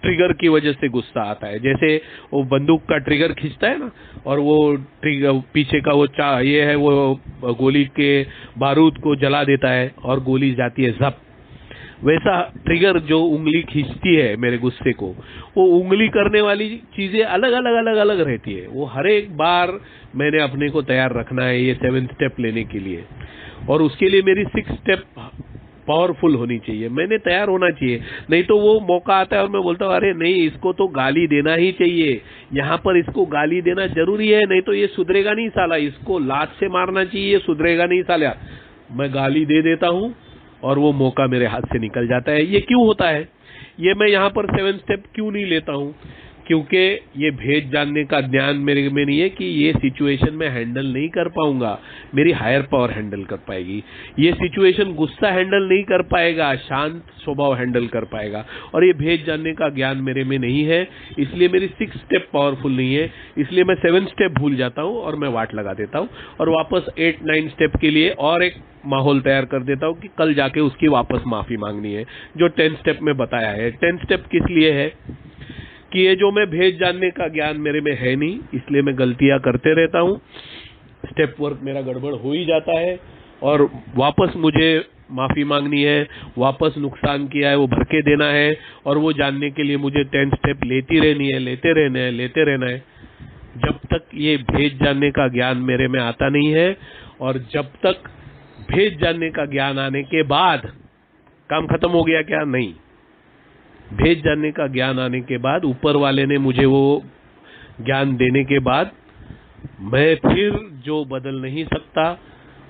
ट्रिगर की वजह से गुस्सा आता है। जैसे वो बंदूक का ट्रिगर खींचता है ना, और वो ट्रिगर पीछे का वो ये है, वो गोली के बारूद को जला देता है और गोली जाती है जप। वैसा ट्रिगर जो उंगली खींचती है मेरे गुस्से को, वो उंगली करने वाली चीजें अलग अलग रहती है। वो हर एक बार मैंने अपने को तैयार रखना है ये 7 स्टेप लेने के लिए, और उसके लिए मेरी 6 स्टेप पावरफुल होनी चाहिए, मैंने तैयार होना चाहिए। नहीं तो वो मौका आता है और मैं बोलता हूँ अरे नहीं, इसको तो गाली देना ही चाहिए, यहाँ पर इसको गाली देना जरूरी है, नहीं तो ये सुधरेगा नहीं साला, इसको लात से मारना चाहिए, ये सुधरेगा नहीं साला। मैं गाली दे देता हूँ और वो मौका मेरे हाथ से निकल जाता है। ये क्यों होता है? ये मैं यहाँ पर 7 स्टेप क्यों नहीं लेता हूँ? क्योंकि ये भेद जानने का ज्ञान मेरे में नहीं है कि ये सिचुएशन में हैंडल नहीं कर पाऊंगा, मेरी हायर पावर हैंडल कर पाएगी। ये सिचुएशन गुस्सा हैंडल नहीं कर पाएगा, शांत स्वभाव हैंडल कर पाएगा। और ये भेद जानने का ज्ञान मेरे में नहीं है, इसलिए मेरी 6 स्टेप पावरफुल नहीं है, इसलिए मैं 7 स्टेप भूल जाता हूँ और मैं वाट लगा देता हूँ और वापस 8-9 स्टेप के लिए और एक माहौल तैयार कर देता हूँ कि कल जाके उसकी वापस माफी मांगनी है, जो 10 स्टेप में बताया है। 10 स्टेप किस लिए है कि ये जो मैं भेद जानने का ज्ञान मेरे में है नहीं, इसलिए मैं गलतियां करते रहता हूं, स्टेप वर्क मेरा गड़बड़ हो ही जाता है और वापस मुझे माफी मांगनी है, वापस नुकसान किया है वो भर के देना है, और वो जानने के लिए मुझे 10 स्टेप लेती रहनी है, लेते रहना है। जब तक ये भेद जानने का ज्ञान मेरे में आता नहीं है, और जब तक भेद जानने का ज्ञान आने के बाद काम खत्म हो गया क्या? नहीं, भेद जानने का ज्ञान आने के बाद, ऊपर वाले ने मुझे वो ज्ञान देने के बाद, मैं फिर जो बदल नहीं सकता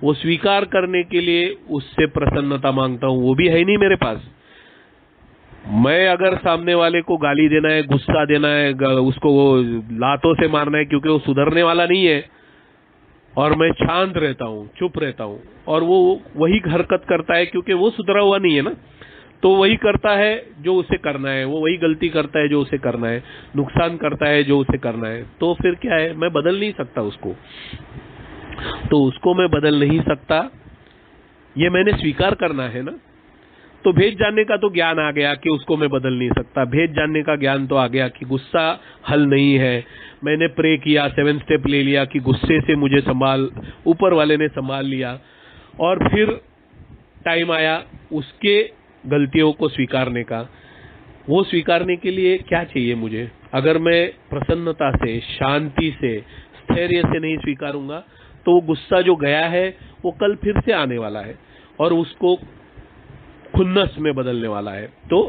वो स्वीकार करने के लिए उससे प्रसन्नता मांगता हूं, वो भी है नहीं मेरे पास। मैं अगर सामने वाले को गाली देना है, गुस्सा देना है, उसको वो लातों से मारना है क्योंकि वो सुधरने वाला नहीं है, और मैं शांत रहता हूं, चुप रहता हूं, और वो वही हरकत करता है क्योंकि वो सुधरा हुआ नहीं है ना, तो वही करता है जो उसे करना है, वो वही गलती करता है जो उसे करना है, नुकसान करता है जो उसे करना है। तो फिर क्या है, मैं बदल नहीं सकता उसको, तो उसको मैं बदल नहीं सकता, ये मैंने स्वीकार करना है ना। तो भेद जानने का तो ज्ञान आ गया कि उसको मैं बदल नहीं सकता, भेद जानने का ज्ञान तो आ गया कि गुस्सा हल नहीं है। मैंने प्रे किया, 7 स्टेप ले लिया कि गुस्से से मुझे संभाल, ऊपर वाले ने संभाल लिया। और फिर टाइम आया उसके गलतियों को स्वीकारने का। वो स्वीकारने के लिए क्या चाहिए मुझे? अगर मैं प्रसन्नता से, शांति से, स्थैर्य से नहीं स्वीकारूंगा तो वो गुस्सा जो गया है वो कल फिर से आने वाला है और उसको खुन्नस में बदलने वाला है। तो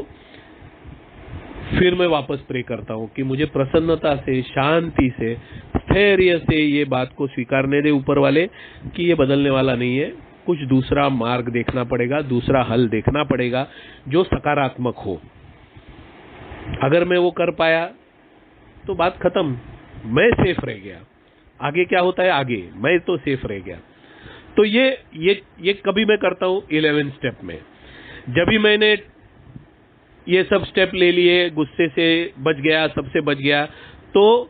फिर मैं वापस प्रे करता हूं कि मुझे प्रसन्नता से, शांति से, स्थैर्य से ये बात को स्वीकारने दे ऊपर वाले कि ये बदलने वाला नहीं है, कुछ दूसरा मार्ग देखना पड़ेगा, दूसरा हल देखना पड़ेगा जो सकारात्मक हो। अगर मैं वो कर पाया तो बात खत्म, मैं सेफ रह गया। आगे क्या होता है, आगे मैं तो सेफ रह गया। तो ये कभी मैं करता हूं 11 स्टेप में। जब भी मैंने ये सब स्टेप ले लिए, गुस्से से बच गया, सबसे बच गया, तो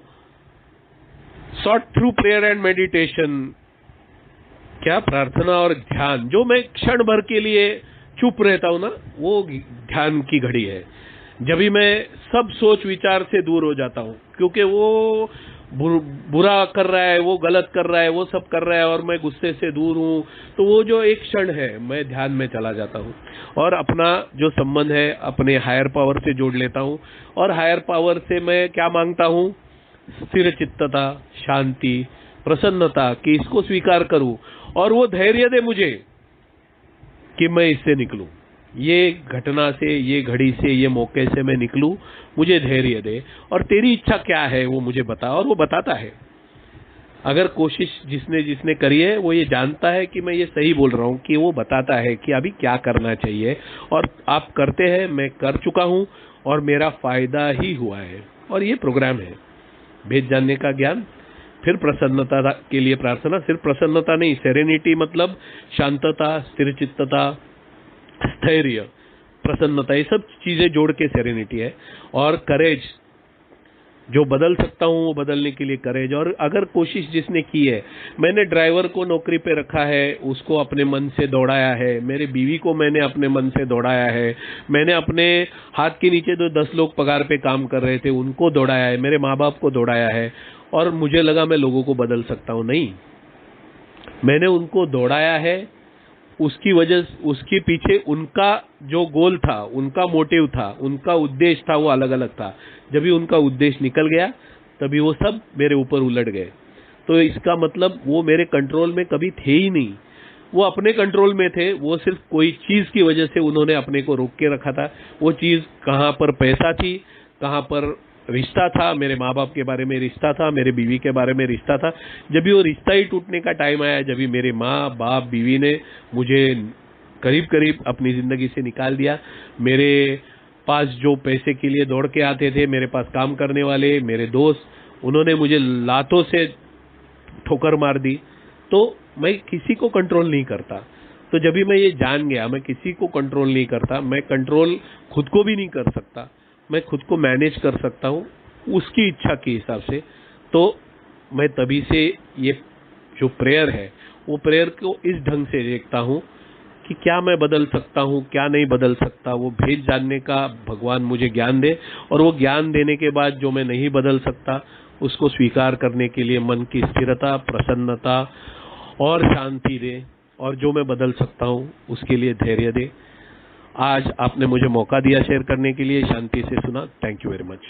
sort through prayer and meditation, क्या प्रार्थना और ध्यान, जो मैं क्षण भर के लिए चुप रहता हूं ना, वो ध्यान की घड़ी है। जब भी मैं सब सोच विचार से दूर हो जाता हूं, क्योंकि वो बुरा कर रहा है, वो गलत कर रहा है, वो सब कर रहा है और मैं गुस्से से दूर हूं, तो वो जो एक क्षण है मैं ध्यान में चला जाता हूं और अपना जो संबंध है अपने हायर पावर से जोड़ लेता हूं। और हायर पावर से मैं क्या मांगता हूं? स्थिर चित्तता, शांति, प्रसन्नता, कि इसको स्वीकार करूं और वो धैर्य दे मुझे कि मैं इससे निकलूं, ये घटना से, ये घड़ी से, ये मौके से मैं निकलूं, मुझे धैर्य दे और तेरी इच्छा क्या है वो मुझे बता। और वो बताता है। अगर कोशिश जिसने करी है वो ये जानता है कि मैं ये सही बोल रहा हूं, कि वो बताता है कि अभी क्या करना चाहिए और आप करते हैं, मैं कर चुका हूं और मेरा फायदा ही हुआ है। और ये प्रोग्राम है भेद जानने का ज्ञान। फिर प्रसन्नता के लिए प्रार्थना, सिर्फ प्रसन्नता नहीं, सेरेनिटी मतलब शांतता, स्थिरचित्तता, स्थैर्य, प्रसन्नता, ये सब चीजें जोड़ के सेरेनिटी है। और करेज, जो बदल सकता हूं वो बदलने के लिए करेज। और अगर कोशिश जिसने की है, मैंने ड्राइवर को नौकरी पे रखा है, उसको अपने मन से दौड़ाया है, मेरे बीवी को मैंने अपने मन से दौड़ाया है, मैंने अपने हाथ के नीचे जो 10 लोग पगार पे काम कर रहे थे उनको दौड़ाया है, मेरे माँ बाप को दौड़ाया है और मुझे लगा मैं लोगों को बदल सकता हूं। नहीं, मैंने उनको दौड़ाया है, उसकी वजह, उसके पीछे उनका जो गोल था, उनका मोटिव था, उनका उद्देश्य था, वो अलग अलग था। जब भी उनका उद्देश्य निकल गया तभी वो सब मेरे ऊपर उलट गए। तो इसका मतलब वो मेरे कंट्रोल में कभी थे ही नहीं, वो अपने कंट्रोल में थे। वो सिर्फ कोई चीज की वजह से उन्होंने अपने को रोक के रखा था। वो चीज कहाँ पर पैसा थी, कहाँ पर रिश्ता था, मेरे माँ बाप के बारे में रिश्ता था, मेरे बीवी के बारे में रिश्ता था। जब भी वो रिश्ता ही टूटने का टाइम आया, जब भी मेरे माँ बाप बीवी ने मुझे करीब करीब अपनी जिंदगी से निकाल दिया, मेरे पास जो पैसे के लिए दौड़ के आते थे, मेरे पास काम करने वाले मेरे दोस्त, उन्होंने मुझे लातों से ठोकर मार दी। तो मैं किसी को कंट्रोल नहीं करता। तो जब भी मैं ये जान गया मैं किसी को कंट्रोल नहीं करता, मैं कंट्रोल खुद को भी नहीं कर सकता, मैं खुद को मैनेज कर सकता हूँ उसकी इच्छा के हिसाब से। तो मैं तभी से ये जो प्रेयर है वो प्रेयर को इस ढंग से देखता हूँ कि क्या मैं बदल सकता हूँ, क्या नहीं बदल सकता। वो भेद जानने का भगवान मुझे ज्ञान दे और वो ज्ञान देने के बाद जो मैं नहीं बदल सकता उसको स्वीकार करने के लिए मन की स्थिरता, प्रसन्नता और शांति दे, और जो मैं बदल सकता हूँ उसके लिए धैर्य दे। आज आपने मुझे मौका दिया शेयर करने के लिए, शांति से सुना। Thank you very much.